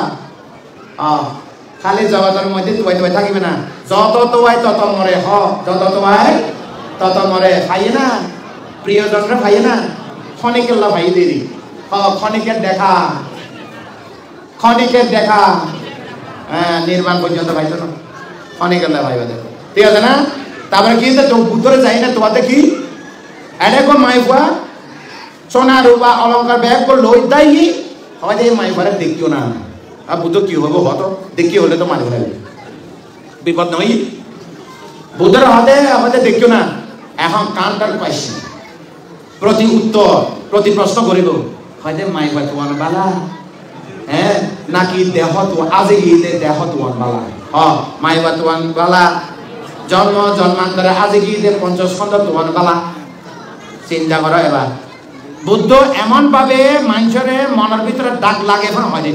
খালি জগতের মধ্যে তোমায় থাকিবে না যত তোমায় তত মরে যত তোমায় তত মরে ভাই না প্রিয়জনরা ভাই না ক্ষণিকের ভাই দেরি ক্ষণিকের দেখা হ্যাঁ নির্মাণ পর্যন্ত ভাইতো না অনেকের ভাই বাদে ঠিক আছে না তারপরে কি বুদ্ধরে যাই না তোমাদের কি এরকম মাই বুয়া সোনা রূপা অলঙ্কার ব্যাগ করে লই দেয় কি হয়তো এই মাই বুয়ারে দেখিও না আর বুদ্ধ কি হবো হতো দেখি হলে তো মারি ফেলাবে বিপদ নয় বুদ্ধের হাতে আমাদের দেখিও না এখন কাউন্টার কোয়েশ্চন প্রতি প্রশ্ন করিব হয়তো মাই বুয়া তোমার বালা হ্যাঁ নাকি দেহ তো আজি গিয়ে দেহ তোমার বালা মাই বা তোমার বালা জন্মান্তরে আজি গিয়ে 50 খন্ড তোমার বালা চিন্তা করো এবার বুদ্ধ এমন ভাবে মানুষের মনের ভিতরে দাগ লাগে এখন হয়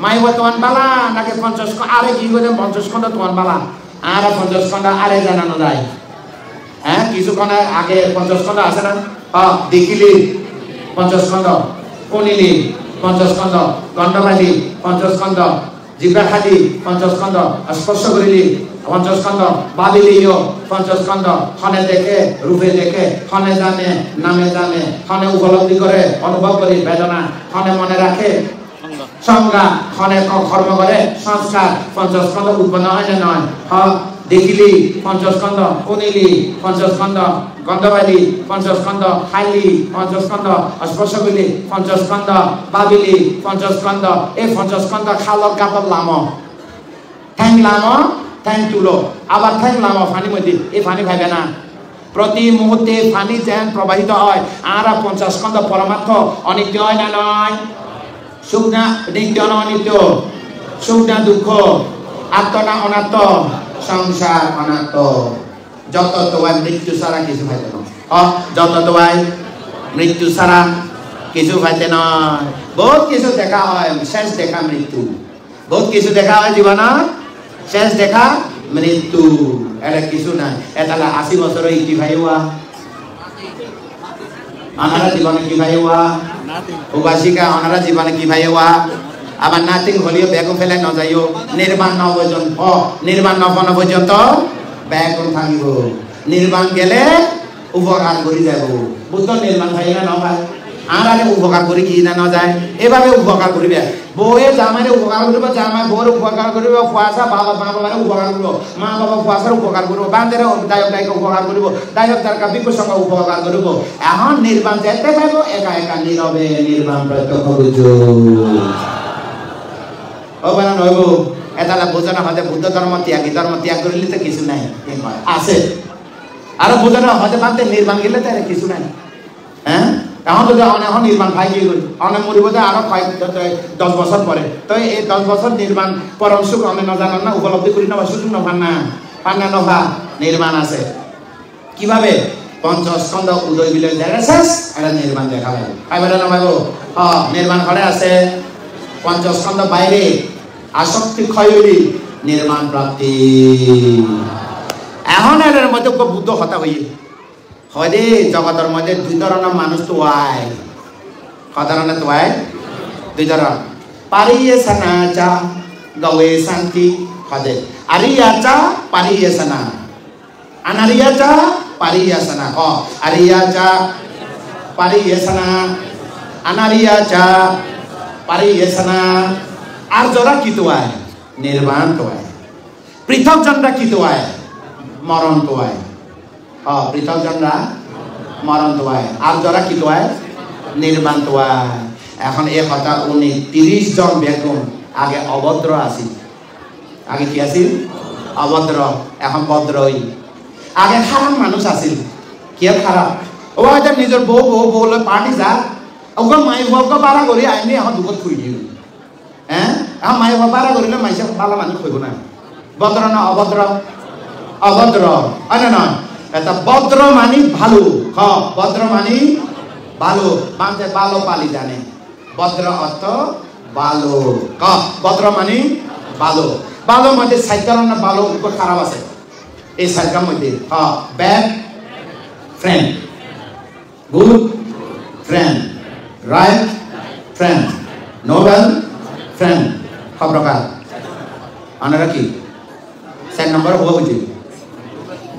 মাই বা তোমার বালা নাকি 50 আরে কি করে 50 খন্ড তোমার বালা আর 50 খন্ড আরে জানানো যায় হ্যাঁ কিছুক্ষণ আগে 50 খন্ড আছে না দেখিলি 50 খন্ড কোনিলি 50 খন্ড গন্ধবালি 50 খন্ড জিব্রা খালি 50 খন্ড স্পর্শ করিলি 50 খন্ড ভাবিলিও 50 খন্ড ক্ষণে দেখে রূপে দেখে ক্ষণে জানে নামে জানে ক্ষণে উপলব্ধি করে অনুভব করি বেদনা ক্ষণে মনে রাখে সংজ্ঞা ক্ষণে কর্ম করে সংস্কার 50 খন্ড উৎপন্ন হয় না নয় দেখিলি 50 খন্ড শুনিলি 50 খন্ড গন্ধবালি 50 খন্ড খাইলি 50 খন্ড স্পর্শ করলি 50 খন্ড ভাবিলি 50 খন্ড এই 50 খন্ড খালক গাপত লাম ঠ্যাং লাম ঠ্যাং তুলো আবার ঠ্যাং লাম ফানি মধ্যে এই ফানি ভাইবে না প্রতি মুহূর্তে ফানি যেন প্রবাহিত হয় আর 50 খন্ড পরমার্থ অনিত্য হয় না নয় সুখ না নিত্য না অনিত্য সুখ না দুঃখ আত্ম না অনাত্ম সংসার অনাত্ম যত তোমার মৃত্যু ছাড়া কিছু পাইতে নয় যত তোমার মৃত্যু ছাড়া কিছু পাইতে নয় বহুত কিছু দেখা হয় শেষ দেখা মৃত্যু বহুত কিছু দেখা হয় জীবন শেষ দেখা মৃত্যু এটা কিছু নাই এটা 80 বছর কি ভাইওয়া আনারা জীবনে কি ভাইওয়া উবাসিকা আনারা জীবনে কি ভাইওয়া আবার নাতিং হলিও ব্যাগ ফেলে ন যাইও নির্বাণ ন পর্যন্ত নির্বাণ নপন পর্যন্ত ব্যাগ থাকিব নির্বাণ গেলে উপকার করে যাব বুদ্ধ নির্মাণ ভাই না ভাই আর আগে উপকার করে কি না যায় এভাবে উপকার করবে বউয়ে জামাইরে উপকার করব জামাই বউর উপকার করব ফুয়াশা বাবা মা বাবারে উপকার করব মা বাবা ফুয়াশার উপকার করব বান্দেরে দায়ক দায়ক উপকার করব দায়ক তার বিপুল সঙ্গে উপকার করব এখন নির্বাণ যেতে যাব একা একা নীরবে নির্বাণ প্রত্যক্ষ বুঝো ও বানা নইব এটা বোঝানো হতে বুদ্ধ ধর্ম ত্যাগ করিলে তো কিছু নাই আছে আর বোঝানো হতে পারতে নির্বাণ গেলে তো কিছু নাই হ্যাঁ এখন যদি এখন নির্মাণ ভাই গিয়ে গেল অনেক মরিব আরো 10 বছর পরে তো এই 10 বছর নির্মাণ পরম সুখ অনেক নজানান না উপলব্ধি করি না বা সুযোগ নভান না পান্না নভা নির্মাণ আছে কিভাবে পঞ্চস্কন্ধ উদয় বিলয় দেখা শেষ এটা নির্মাণ দেখা লাগে আইবারে না ভাইবো নির্মাণ ঘরে আছে পঞ্চস্কন্ধ বাইরে আসক্তি ক্ষয় হইলি নির্মাণ প্রাপ্তি এখন এর মধ্যে বুদ্ধ হতা হইয়ে হয় দে জগতের মধ্যে দুই ধরনের মানুষ তো আয় ধরনের তো আয় দুই ধরনের পারিয়েসনা চা gawe santi hade ariyacha pariyasana anariyacha pariyasana ariyacha pariyasana anariyacha pariyasana আর যারা কি তো আয় নির্বাণ তো আয় পৃথক জনরা কি তো আয় মরণ তো আয় পৃথক জনরা মরণ তো আয় আর যারা কি তো আয় নির্বাণ তো আয় এখন এই কথা উনি 30 জন বেগুন আগে অভদ্র আছিল আগে কি আছিল অভদ্র এখন ভদ্র হই আগে খারাপ মানুষ আছিল কি খারাপ ও এটা নিজের বউ বউ বউলে পার্টি যা ওকে মাই বাবা বাড়া করে আইনি এখন দুঃখ থুই দিও হ্যাঁ এখন মাই বাবা বাড়া করিলে মাইসে ভালো মানুষ হইব না ভদ্র না অভদ্র অভদ্র না না এটা ভদ্র মানি ভালো ভদ্র মানি ভালো মানতে ভালো পালি জানে ভদ্র অর্থ ভালো ভদ্র মানে ভালো ভালো মধ্যে সাইকার না ভালো খারাপ আছে এই সাইকার মধ্যে bad friend good friend right friend Nobel friend সব প্রকার আনারা কি 4 নম্বর হওয়া উচিত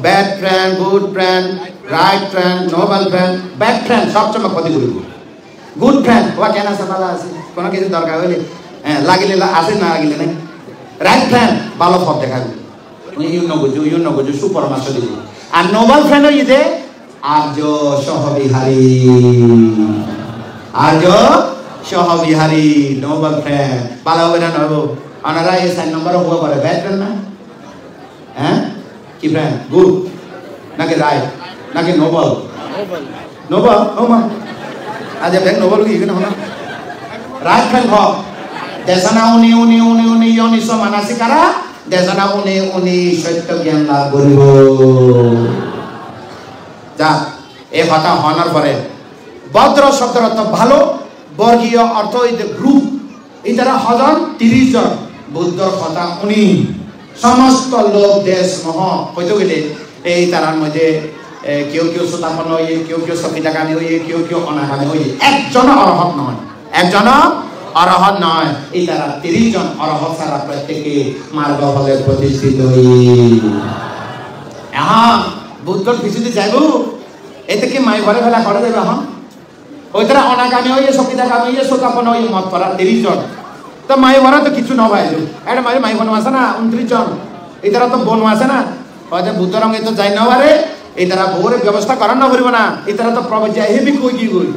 bad friend good friend right friend Nobel friend bad friend সবসময় ক্ষতি করব গুড ফ্রেন্ড ওয়া কেন আছে ভালো আছে কোনো কিছু দরকার হলে লাগিলে আছে না লাগিলে নাই রাইট ফ্রেন্ড ভালো ফল দেখাবো ইউ নগজু সুপরামর্শ দিব আর নোবেল ফ্রেন্ড হইতে আর্য সহবিহারী আর্য সহবিহারী নোবেল ফ্রেন্ড ভালো হবে না নব আনারা এই 4 নম্বর হওয়া পারে ব্যাড ফ্রেন্ড না হ্যাঁ কি ফ্রেন্ড গুড নাকি রাইট নাকি নোবেল নোবেল ও মা আজ ব্যাগ নোবেল কি কেন হলো রাইট ফ্রেন্ড হোক দেশনা উনি ইয়নিস মানসিকারা দেশনা উনি সত্য জ্ঞান লাভ করিব যা এই কথা হনার পরে ভদ্র শব্দের অর্থ ভালো বর্গীয় অর্থ হইতে গ্রুপ এই তারা হজন 30 জন বুদ্ধর কথা উনি সমস্ত লোক দেশ মহ হইতে গেলে এই তারার মধ্যে কেউ কেউ সুতাপন হইয়ে কেউ কেউ সকিতাকামী হইয়ে কেউ কেউ অনাকামী হইয়ে একজন অরহত নয় একজন অরহত নয় এই তারা 30 জন অরহত সারা প্রত্যেকে মার্গ ফলে প্রতিষ্ঠিত হইয়ে বুদ্ধর পিছুতে যাইব এতে কি মাই ঘরে ফেলা করে দেবে এখন ওই তারা অনাকামী হইয়ে সকিতাকামী হইয়ে সুতাপন হইয়ে মত করা 30 জন তো মাই ঘরে তো কিছু নবাইল এটা মাই বনু আছে না 29 জন এই তারা তো বনু আছে না হয়তো বুদ্ধ রঙে তো যাই নবারে এই তারা বউরে ব্যবস্থা করার না করিব না এই তারা তো প্রবেশ যায় হেবি কই কি গই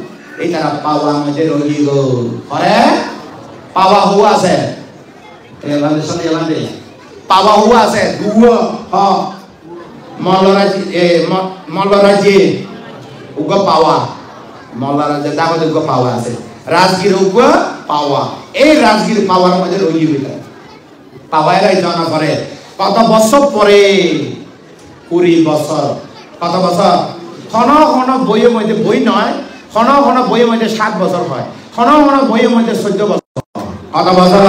এই তারা পাওয়া মধ্যে রহি গো আরে পাওয়া হুয়া আছে এলানে সনে এলানে পাওয়া হুয়া আছে দুয়া মল্লরাজি উগো পাওয়া মল্লরাজি দাগতে উগো পাওয়া আছে রাজগীর উগো পাওয়া এই রাজগীর পাওয়ার মধ্যে রহি হইলা পাওয়া এরাই জানা করে কত বছর পরে 20 বছর কত বছর ঘন ঘন বইয়ের মধ্যে বই নয় ঘন ঘন বইয়ের মধ্যে 7 বছর হয় ঘন ঘন বইয়ের মধ্যে 14 বছর কত বছর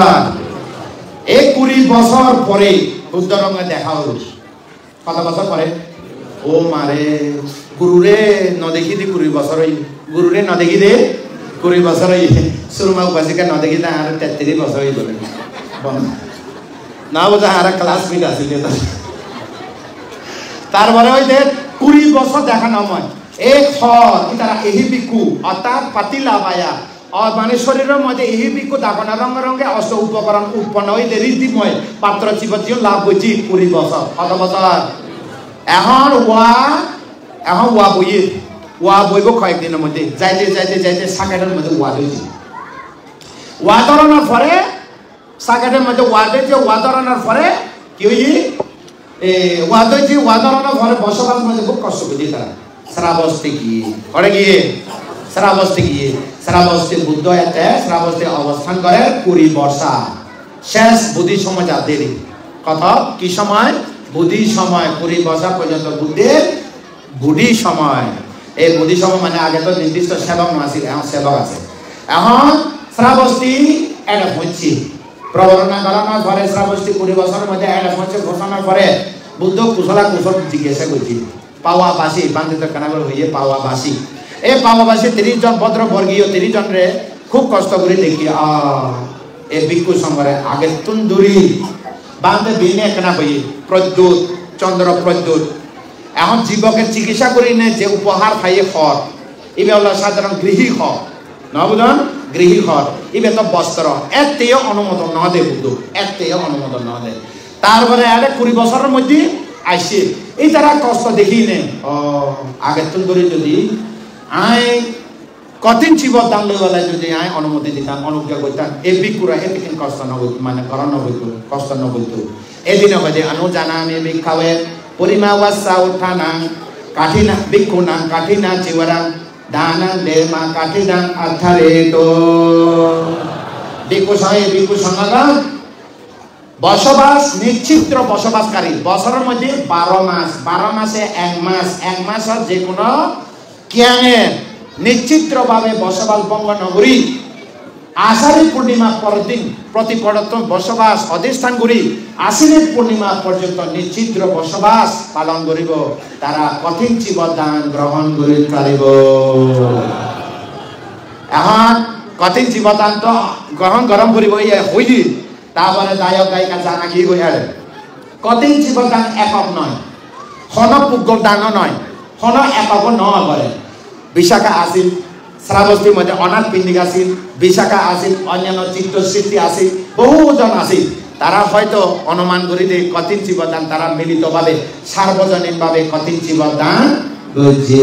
এই 20 বছর পরে বুদ্ধ রঙে দেখা হল কত বছর পরে ও মারে গুরুরে ন দেখি দি 20 বছর হই গুরুরে ন দেখি দে 20 বছর হই সুরমা উপাসিকা ন দেখি দা আর 33 বছর হই বলে না বোঝা আর ক্লাসমেট আছে তারপরে ওই যে 20 বছর দেখানো হয় এক ফল তারা এহি বিকু অর্থাৎ পাতিলা বায়া মানে শরীরের মধ্যে এহি বিকু দাগনা রঙে রঙে অষ্ট উপকরণ উৎপন্ন হইতে রীতিময় পাত্র জীবতীয় লাভ হয়েছি 20 বছর কত বছর এখন ওয়া বইব কয়েকদিনের মধ্যে যাইতে যাইতে যাইতে সাকেটের মধ্যে ওয়া হয়েছে ওয়া ধরানোর পরে সাকেটের মধ্যে ওয়া ধরানোর পরে কি হয়েছে ওয়া ধরানোর পরে বসবাস মধ্যে খুব কষ্ট করছে তারা শ্রাবস্তে গিয়ে শ্রাবস্তে বুদ্ধ এতে শ্রাবস্তে অবস্থান করে 20 বর্ষা শেষ বুদ্ধি সময় যা দেরি কথা কি সময় বুদ্ধি সময় 20 বর্ষা পর্যন্ত বুদ্ধের বুঢ়ী সময় এই বুঢ়ী সময় মানে আগে তো নির্দিষ্ট সেবক নাছিল এখন সেবক আছে এখন শ্রাবস্তী এটা হচ্ছে প্রবরণা করানোর পরে শ্রাবস্তী 20 বছরের মধ্যে এটা হচ্ছে ঘোষণার পরে বুদ্ধ কুশলা কুশল জিজ্ঞাসা করছি পাওয়াবাসী বান্ধিত কানাগর হইয়ে পাওয়াবাসী এই পাওয়াবাসী 30 জন ভদ্র বর্গীয় 30 জনরে খুব কষ্ট করে দেখি এই ভিক্ষু সংঘরে আগে তুন্দুরি বান্ধে বিনে কেনা হইয়ে প্রদ্যুৎ চন্দ্র প্রদ্যুৎ এখন জীবকের চিকিৎসা করি নে যে উপহার খাইয়ে খর ইবে হলো সাধারণ গৃহী খর না বুঝলেন গৃহী খর ইবে তো বস্ত্র এতেও অনুমোদন না দে বুদ্ধ এতেও অনুমোদন না দে তারপরে আরে 20 বছরের মধ্যে আইসে এই তারা কষ্ট দেখি নে আগে তুন্দুরি যদি আই কঠিন জীবন দান লইলে যদি আই অনুমতি দিতাম অনুজ্ঞা করতাম এই ভিক্ষুরা এতে কিন্তু কষ্ট না হইতো মানে করা না হইতো কষ্ট না হইতো এদিনে হইতে অনুজানামি ভিক্ষাবে পরিমা ওয়াসা উঠানাং কাঠিনা ভিক্ষুনাং কাঠিনা চিবরাং দানাং দেমা কাঠিনাং আথারেতো ভিক্ষু সংঘ বসবাস নিশ্চিত্র বসবাসকারী বছরের মধ্যে 12 মাসে 1 মাস যে কোনো কিয়াঙে নিশ্চিত্র ভাবে বসবাস বঙ্গ নগরী আষাঢ়ী পূর্ণিমা পরদিন প্রতিপদত্ব বসবাস অধিষ্ঠান করি আশ্বিনী পূর্ণিমা পর্যন্ত নিশ্চিদ্র বসবাস পালন করিব তারা কঠিন জীবদান গ্রহণ করি পারিব এখন কঠিন জীবদান তো গ্রহণ গরম করিব হইলি তারপরে দায়ক গায়িকা জানা কি হইয়ারে কঠিন জীবদান একক নয় হন পুগ্গল দানও নয় হন একক ন করে বিশাখা আসিল শ্রাবস্তীর মধ্যে অনাথ পিণ্ডিক আসিল বিশাখা আসিল অন্যান্য চিত্তসৃষ্টি আসিল বহুজন আসিল তারা হয়তো অনুমান করি যে কঠিন জীবদান তারা মিলিতভাবে সার্বজনীনভাবে কঠিন জীবদান করছে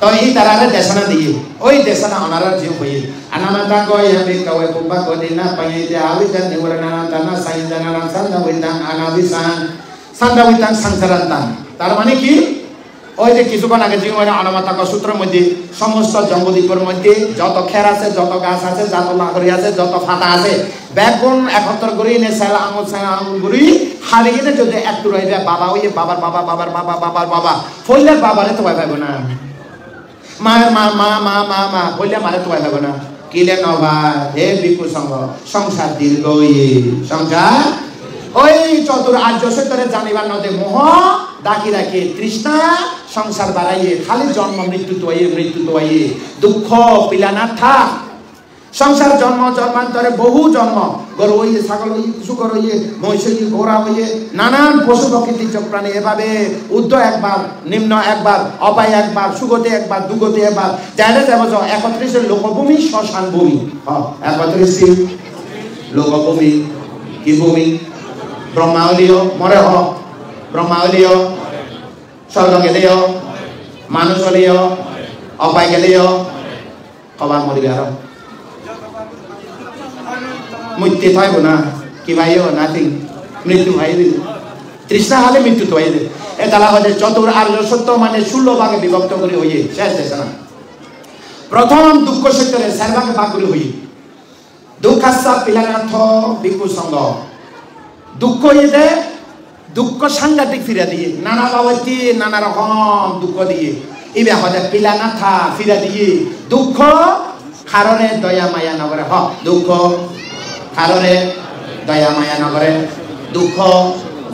তো এই তারা দেশনা দিয়ে ওই দেশনা ওনারা যে হয়ে আনামাতা গয় আমি কয় পুবা কদিনা পাইতে আবিজান নিবরণা দানা সাইজানা সান্দা উইতাং আনাবিসান সান্দা উইতাং সংসারান্তান তার মানে কি ওই যে কিছুক্ষণ আগে যে আনামাতা সূত্রের মধ্যে সমস্ত জম্বুদ্বীপের মধ্যে যত খের আছে যত গাছ আছে যত লাকড়ি আছে যত ফাটা আছে বেগুন 71 করে এনে সেলা আঙুল গুড়ি হারি গেলে যদি একটু রইবে বাবা ওই বাবার বাবা বাবার বাবা বাবার বাবা ফইলে বাবারে তো পাইব না মা মা মা মা মা মা ফইলে মারে তো পাইব না কিলে নবা হে ভিক্ষু সংঘ সংসার দীর্ঘ সংসার ওই চতুর আর্য সত্যরে জানিবার নদে মোহ ডাকি রাখে তৃষ্ণা সংসার বাড়াইয়ে খালি জন্ম মৃত্যু তোয়ে দুঃখ পিলানা থাক সংসার জন্ম জন্মান্তরে বহু জন্ম গরু হইয়ে ছাগল হইয়ে শুকর হইয়ে মহিষ হইয়ে ঘোড়া হইয়ে নানান পশু প্রকৃতির প্রাণী এভাবে ঊর্ধ্ব একবার নিম্ন একবার অপায় একবার সুগতি একবার দুগতি একবার যাইলে যাব 31 লোকভূমি শ্মশান ভূমি 31 লোকভূমি কি ভূমি ব্রহ্মাওলীয় মরে হ ব্রহ্মাওলীয় স্বর্গ গেলেও মানুষ হলেও অপায় গেলেও কবার মরিবে আর মৃত্যু থাকব না কি ভাইও নাথিং মৃত্যু ভাই তৃষ্ণা হলে মৃত্যু তো ভাই এ তালা হচ্ছে চতুর আর্য সত্য মানে 16 ভাগে বিভক্ত করে হইয়ে শেষ দেশনা প্রথম দুঃখ সত্যরে 4 ভাগে ভাগ করে হইয়ে দুঃখাসা পিলানার্থ ভিক্ষু সংঘ দুঃখ ইয়েতে দুঃখ সাংঘাতিক ফিরা দিয়ে নানা বাবতি নানা রকম দুঃখ দিয়ে ইবে হচ্ছে পিলানাথা ফিরা দিয়ে দুঃখ কারণে দয়া মায়া নগরে দুঃখ কারণে দয়া মায়া নগরে দুঃখ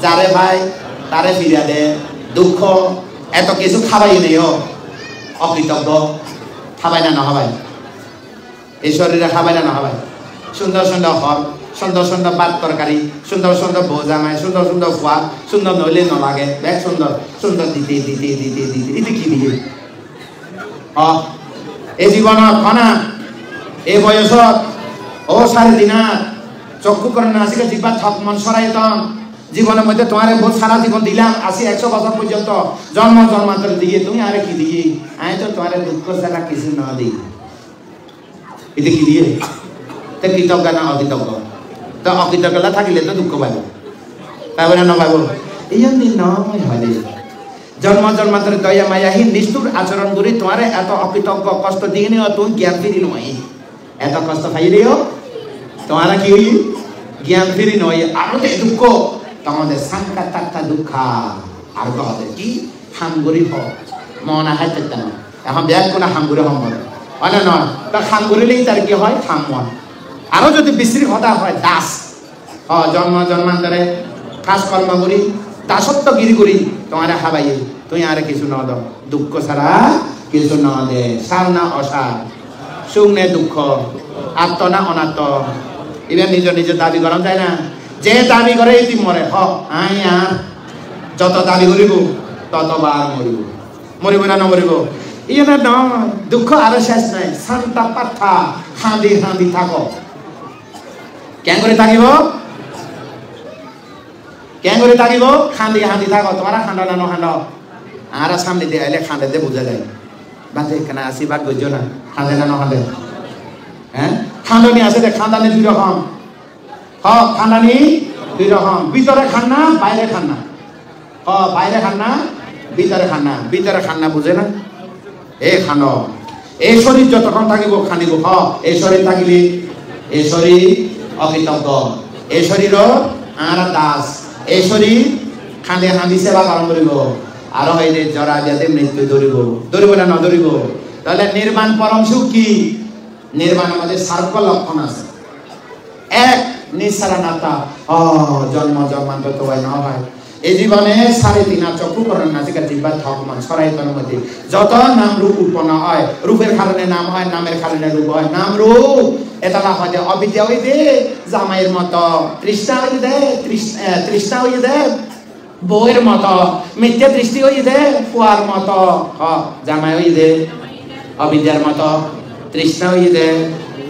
যারে ভাই তারে ফিরা দে দুঃখ এত কিছু খাবাই নেই অকৃতজ্ঞ খাবাই না নহবাই এই শরীরে খাবাই না নহবাই সুন্দর সুন্দর হল সুন্দর সুন্দর ভাত তরকারি সুন্দর সুন্দর ভোজামাই সুন্দর সুন্দর খোৱা সুন্দর নইলে নলাগে বেগ সুন্দর সুন্দর দিতে দিতে দিতে দিতে এতে কি দিয়ে এই জীবনত খনা এই বয়সত ও সাড়ে দিনাত চক্ষু করে নাসিকে জিব্বা থক মন সরাইতন জীবনের মধ্যে তোমারে বহুত সারা জীবন দিলাম 80-100 বছর পর্যন্ত জন্ম জন্মান্তর দিয়ে তুমি আরে কি দিয়ে আমি তো তোমারে দুঃখ ছাড়া কিছু না দিই এতে কি দিয়ে তে কৃতজ্ঞ না অকৃতজ্ঞ তো অকৃতজ্ঞতা থাকিলে তো দুঃখ পাইব পাইব না পাইব এই জন্য নয় হয় জন্ম জন্মান্তরে দয়া মায়াহীন নিষ্ঠুর আচরণ করে তোমারে এত অকৃতজ্ঞ কষ্ট দিয়ে নিও তুমি জ্ঞান ফিরি নয় এত কষ্ট খাইলেও তোমারা কি হই জ্ঞান ফিরি নয় আরো দুঃখ তোমাদের সাংঘাতিক দুঃখ আর কহতে কি হামগুড়ি হ মনা হাই থাকতে না এখন ব্যাগ কোনো হামগুড়ি হম হয় না নয় তা হামগুড়িলেই তার কি হয় হামমন আরো যদি বিশৃঙ্খলা হয় দাস জন্মান্তরে কাজ কর্ম করি দাসত্ব গিরি করি তোমার হাবাই তুই আর কিছু ন দাও দুঃখ ছাড়া কিছু ন দে সার না অসার সুখ নে দুঃখ আত্ম না অনাত্ম এবার নিজের দাবি করা যায় না যে দাবি করে এটি মরে আই আর যত দাবি করিব ততবার মরিব মরিব না নমরিব ইয়ে না নয় দুঃখ আরো শেষ নাই শান্তা পাঠা হাঁদি হাঁদি থাকো কেন করে থাকিব কেন করে থাকিব খান্দি হাঁদি থাকো তোমার খান্ডা না নখান্ড আর সামনে দিয়ে আইলে খান্ডে দিয়ে বোঝা যায় বাজে কেন আশীর্বাদ বুঝছো না খাঁদে না নখান্ডে হ্যাঁ খান্ডানি আছে দেখ খান্দানি দুই রকম খান্দানি দুই রকম ভিতরে খান্না বাইরে খান্না বাইরে খান্না ভিতরে খান্না বুঝে না এই খান্ড এই শরীর যতক্ষণ থাকিব খানিব এই শরীর থাকিলে এই শরীর অকৃতজ্ঞ এই শরীর আর দাস এই শরীর খাঁদে হাঁদি সেবা পালন করিব আর এই যে জরা ব্যাধি মৃত্যু ধরিব না নধরিব তাহলে নির্বাণ পরম সুখ কি নির্বাণ আমাদের সার্ক লক্ষণ আছে এক নিঃসারানাতা জন্ম জন্মান্তর তো হয় না হয় এই জীবনে 3.5 চক্ষু করেন নাসিকা জিহ্বা ঠকমান সরাইতন মধ্যে যত নাম রূপ উৎপন্ন হয় রূপের কারণে নাম হয় নামের কারণে রূপ হয় নাম রূপ এটা না হয় অবিদ্যা হই দে জামাইয়ের মতো তৃষ্ণা হই দে তৃষ্ণা হই দে বউয়ের মতো মিথ্যা দৃষ্টি হই দে কুয়ার মতো জামাই হই দে অবিদ্যার মতো তৃষ্ণা হই দে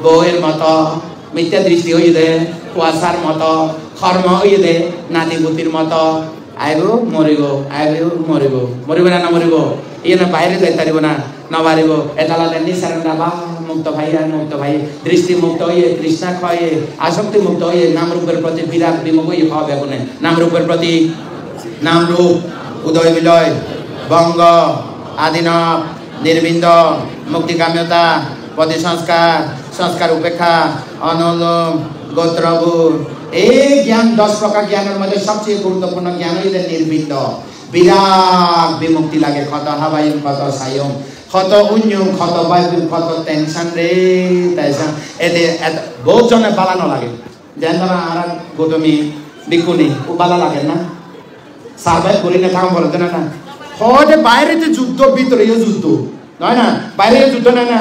বউয়ের মতো মিথ্যা দৃষ্টি হই দে কুয়াশার মতো কর্ম হই দে নাতিপুতির মতো আইব মরিব না মরিব ইয়ে না বাইরে যাই পারিব না নবারিব এটা লাগে নিঃসারণা বা মুক্ত ভাই দৃষ্টি মুক্ত হইয়ে তৃষ্ণা ক্ষয়ে আসক্তি মুক্ত হইয়ে নামরূপের প্রতি বিরাট বিমুখ হয়ে হওয়া বেগুনে নামরূপের প্রতি নামরূপ উদয় বিলয় বঙ্গ আদিনব নির্বিন্দ মুক্তিকাম্যতা পদে সংস্কার উপেক্ষা অনুলোম গোত্রবোধ এই জ্ঞান 10 প্রকার জ্ঞানের মধ্যে সবচেয়ে গুরুত্বপূর্ণ জ্ঞান হইলে নির্বিন্দ বিরাট বিমুক্তি লাগে ক্ষত হাবায়ুম ক্ষত সায়ম ক্ষত উন্যুম ক্ষত বায়ুম ক্ষত টেনশন রে টেনশন এতে বহুত জনে বালানো লাগে যেন ধরা আর গৌতমী বিকুনি ও বালা লাগে না সার্ভাইভ করি না থাকা বলতে না হতে বাইরে যে যুদ্ধ ভিতরে যুদ্ধ নয় না বাইরে যুদ্ধ নয় না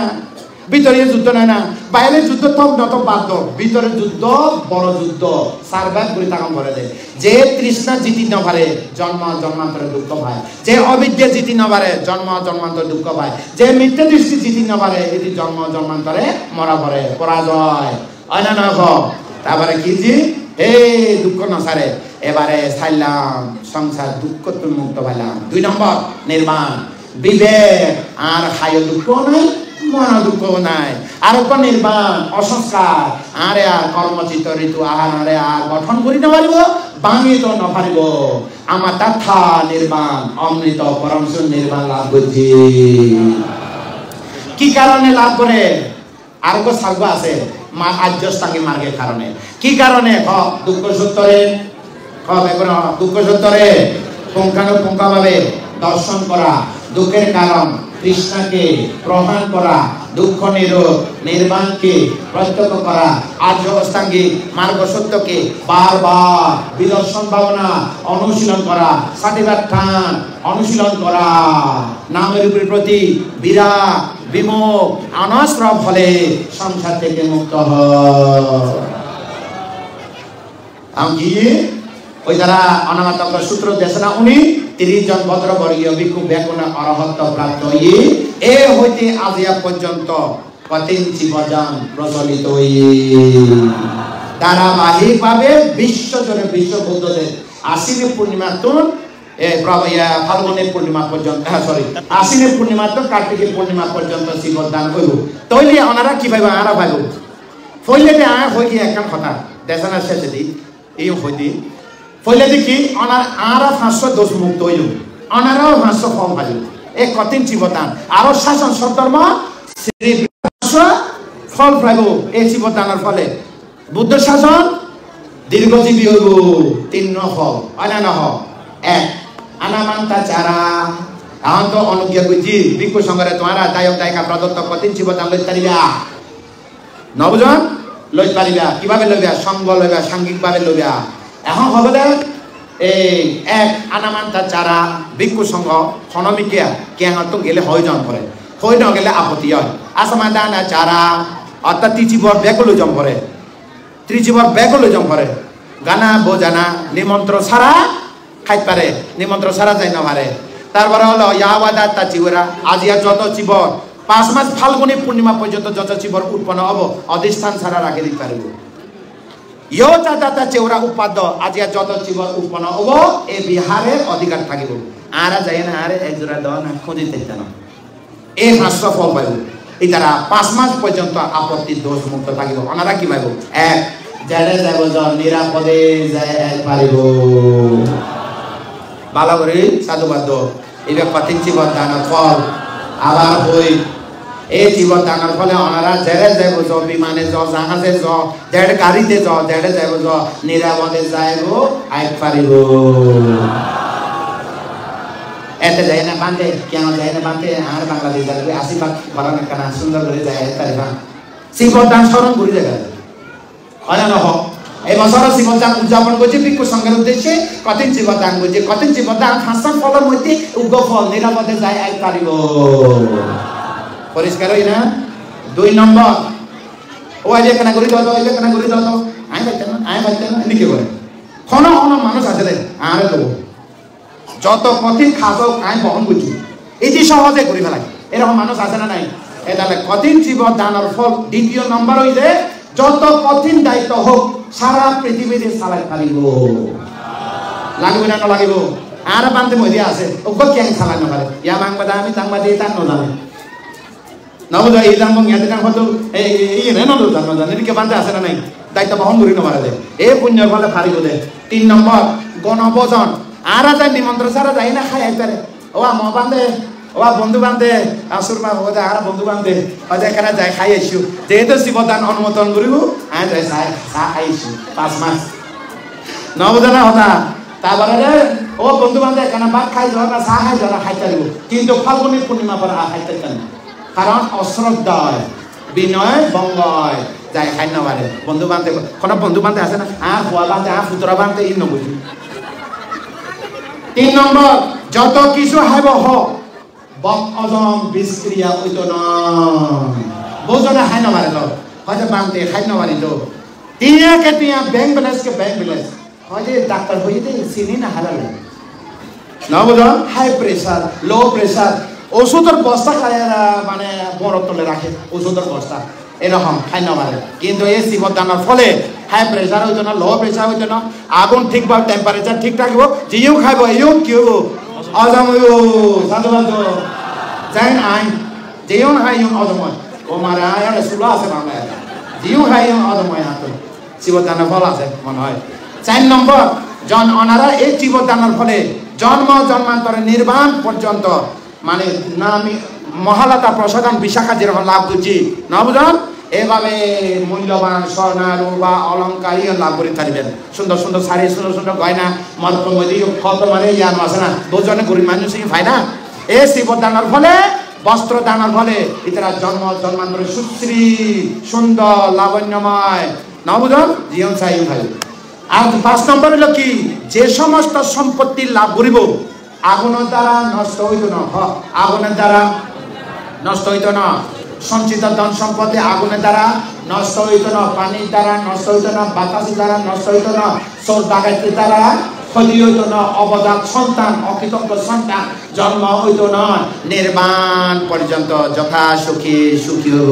ভিতরে যুদ্ধ নয় না বাইরে যুদ্ধ তব নত বাধ্য ভিতরে যুদ্ধ বড় যুদ্ধ সার্ভাইভ করে থাকা বলে দেয় যে তৃষ্ণা জিতি ন পারে জন্ম জন্মান্তরে দুঃখ পায় যে অবিদ্যা জিতি ন পারে জন্ম জন্মান্তরে দুঃখ পায় যে মিথ্যা দৃষ্টি জিতি ন পারে এটি জন্ম জন্মান্তরে মরা পড়ে পরাজয় অন্যান্য তারপরে কি জি দুঃখ নসারে এবারে ছাইলাম সংসার দুঃখ মুক্ত পাইলাম 2 নম্বর নির্মাণ বিবেক আর হায় দুঃখ নাই মন দুঃখ নাই আর নির্মাণ অসংস্কার আরে আর কর্মচিত ঋতু আহারে আর গঠন করি না পারিব ভাঙি তো ন পারিব আমার তথা নির্মাণ অমৃত পরম নির্মাণ লাভ করছি কি কারণে লাভ করে আর সার্গ আছে আর্যস্তাঙ্গী মার্গের কারণে কি কারণে দুঃখ সত্তরে দুঃখ সত্তরে পুঙ্খানুপুঙ্খভাবে দর্শন করা দুঃখের কারণ তৃষ্ণাকে প্রহার করা দুঃখ নিরোধ নির্বাণকে প্রত্যক্ষ করা আর্য অষ্টাঙ্গিক মার্গ সত্যকে বারবার বিদর্শন ভাবনা অনুশীলন করা সাটিবাখ্যান অনুশীলন করা নামের উপর প্রতি বিরাট বিমুখ অনস্রব ফলে সংসার থেকে মুক্ত হয় ওই যারা অনাগত সূত্র দেশনা উনি 30 জন ভদ্রবর্গীয় ভিক্ষু ব্যাকুণা অরহত্ত প্রাপ্ত হয়ে এ হইতে আজিয়া পর্যন্ত কতিঞ্চি বজান প্রচলিত ধারাবাহিকভাবে বিশ্বজুড়ে বিশ্ব বৌদ্ধদের আশ্বিনী পূর্ণিমা তুন ফাল্গুনের পূর্ণিমা পর্যন্ত আশ্বিনের পূর্ণিমা তো কার্তিকের পূর্ণিমা পর্যন্ত শিবদান হইব তৈলি ওনারা কি ভাইব আরা ভাইব ফইলে হয়ে গিয়ে একটা কথা দেশনা শেষে দিই এই হইতে ফলে দেখি অনার আরো 500 দোষ মুক্ত হইল অনারও 500 ফল পাইল এক কঠিন জীবদান আরো শাসন সদ্ধর্ম শ্রী ফল পাইব এই জীবদানের ফলে বুদ্ধ শাসন দীর্ঘজীবী হইব 3 ফল অনান এক আনামান্তা চারা আহন্ত অনুজ্ঞা বুঝি ভিক্ষু সংঘরে তোমারা দায়ক দায়িকা প্রদত্ত কঠিন জীবদান লইতে পারিবা নবজন লইতে পারিবা কিভাবে লইবা সঙ্গ লইবা সাংঘিকভাবে লইবা এখন হবলে এই এক আনামান্তা চারা ভিক্ষু সংঘ সনমিকিয়া কেহাতো গেলে হয়জন করে হই ন গেলে আপত্তি হয় আসামাদানা চারা অর্থাৎ ত্রিজীবর ব্যাগলো জম করে ত্রিজীবর ব্যাগলো জম করে গানা বোজানা নিমন্ত্র ছাড়া খাইতে পারে নিমন্ত্র ছাড়া যাই না পারে তারপরে হলো ইয়াওয়াদা তাচিওরা আজিয়া যত জীবন 5 মাস ফাল্গুনী পূর্ণিমা পর্যন্ত যত জীবন উৎপন্ন হব অধিষ্ঠান ছাড়া রাখে দিতে পারব ইয় চাদাতা চেওরা উপাদ্য আজিয়া যত জীবন উৎপন্ন হব এই বিহারের অধিকার থাকিব আরা যায় না আরে একজোড়া দেওয়া না খুঁজিতে না এই হাস্য ফল পাইব এই তারা 5 মাস পর্যন্ত আপত্তি দোষ মুক্ত থাকিব ওনারা কি পাইব এক যারে যাব নিরাপদে যায় পারিব ভালো করে সাধুবাদ এইবার কঠিন জীবন দানের ফল আবার হই এই জীবন দানের ফলে ওনারা যারে যাব বিমানে জাহাজে যারে গাড়িতে যারে যাব নিরাপদে যাইব আই পারিব এতে যায় না বাঁধে কেন যায় না বাঁধে আর বাংলাদেশ যাবে 80 ভাগ কানা সুন্দর করে যায় পারিবা জীবনদান স্মরণ করে দেখা অনানো হোক এই বছর জীবনদান উদযাপন করছে ভিক্ষু সংঘের উদ্দেশ্যে কঠিন জীবনদান করছে কঠিন জীবনদান হাসান ফলের মধ্যে উগ্র ফল নিরাপদে যায় আই পারিব পরিষ্কার হই না 2 নম্বর ও আজ এখানে করে দাও এখানে করে দাও আই পাইতে না এদিকে করে কোন মানুষ আছে রে আরে দেবো যত কঠিন খাজো আই বহন করছি এই যে সহজে করে ফেলাই এরকম মানুষ আছে না নাই তাহলে কঠিন জীবন দানের ফল দ্বিতীয় নম্বর হই যে যত কঠিন দায়িত্ব হোক সারা পৃথিবীতে চালাই পারিব লাগবে না লাগিব আর বান্ধে মধ্যে আছে ওকে কেন চালাই না পারে ইয়া বাংবাদা আমি তাংবাদে তার নজানে নবদা এই দাম ইয়াতে দাম হতো এই রে নলো জানো এদিকে বান্ধে আছে না নাই দায়িত্ব বহন করি না পারে এ পুণ্যের ফলে পারিব দে 3 নম্বর গণভোজন আর যায় নিমন্ত্রণ ছাড়া যাই না খাই আইতারে ও ম বান্ধে ও বন্ধু বান্ধে আসুরমা হতে আর বন্ধু বান্ধে হয়তো এখানে যাই খাই আইসু যেহেতু জীবদান অনুমোদন করিব আই যাই চা খাইছু 5 মাস নবদানা হতা তারপরে ও বন্ধু বান্ধে এখানে ভাত খাই যাওয়া না চা খাই যাওয়া খাইতে দিব কিন্তু ফাল্গুনী পূর্ণিমা পর খাইতে না কারণ অশ্রদ্ধায় বিনয় বঙ্গয় যাই খাই না পারে বন্ধু বান্ধে কোনো বন্ধু বান্ধে আছে না আর খোয়া বান্ধে আর ফুতরা বান্ধে ই নবুঝি 3 নম্বর যত কিছু হাইব হোক বক অজম বিস্ক্রিয়া হইত না বোঝনা খাই না পারে তো হয়তো বান্ধে খাই না পারি তো টিয়াকে টিয়া ব্যাংক ব্যালেন্স হয়তো ডাক্তার হয়ে চিনি না হারালে না বোঝো হাই প্রেসার লো প্রেসার ওষুধের বস্তা খায় মানে বড় তলে রাখে ওষুধের বস্তা এরকম খাই না পারে কিন্তু এই জীবদানের ফলে হাই প্রেসার হইতো না লো প্রেসার হইতো না আগুন ঠিকভাবে টেম্পারেচার ঠিক থাকবো যেও খাইব এও কি হবো অজম হইব সাধুবাদ যাই না আই যেও না খাই অজময় ও মারা আর সুলা আছে বাংলা যেও খাই অজময় হাত জীবদানের ফল আছে মনে হয় 4 নম্বর ওনারা এই জীবদানের ফলে জন্ম জন্মান্তরে নির্বাণ পর্যন্ত মানে নামি মহালতা প্রসাদন বিশাখা যেরকম লাভ করছি না বুঝলেন এভাবে মূল্যবান স্বর্ণার বা অলঙ্কার লাভ করে থাকবেন সুন্দর সুন্দর শাড়ি সুন্দর সুন্দর গয়না মধ্যে ফল মানে ইয়ান আছে না দুজনে গরিব মানুষ পায় না এই শিবদানের ফলে বস্ত্র দানের ফলে ইতারা জন্ম জন্মান্তরে সুশ্রী সুন্দর লাবণ্যময় না বুঝলেন জীবন চাই ভাই আর 5 নম্বর হলো কি যে সমস্ত সম্পত্তি লাভ করিব আগুনের দ্বারা নষ্ট হইত না আগুনের দ্বারা নষ্ট হইত না সঞ্চিত ধন সম্পত্তি আগুনের দ্বারা নষ্ট হইত না পানির দ্বারা নষ্ট হইত না বাতাসের দ্বারা নষ্ট হইত না চোর ডাকাতির দ্বারা ক্ষতি হইত না অবজাত সন্তান অকৃতজ্ঞ সন্তান জন্ম হইত না নির্বাণ পর্যন্ত যথা সুখী সুখী হব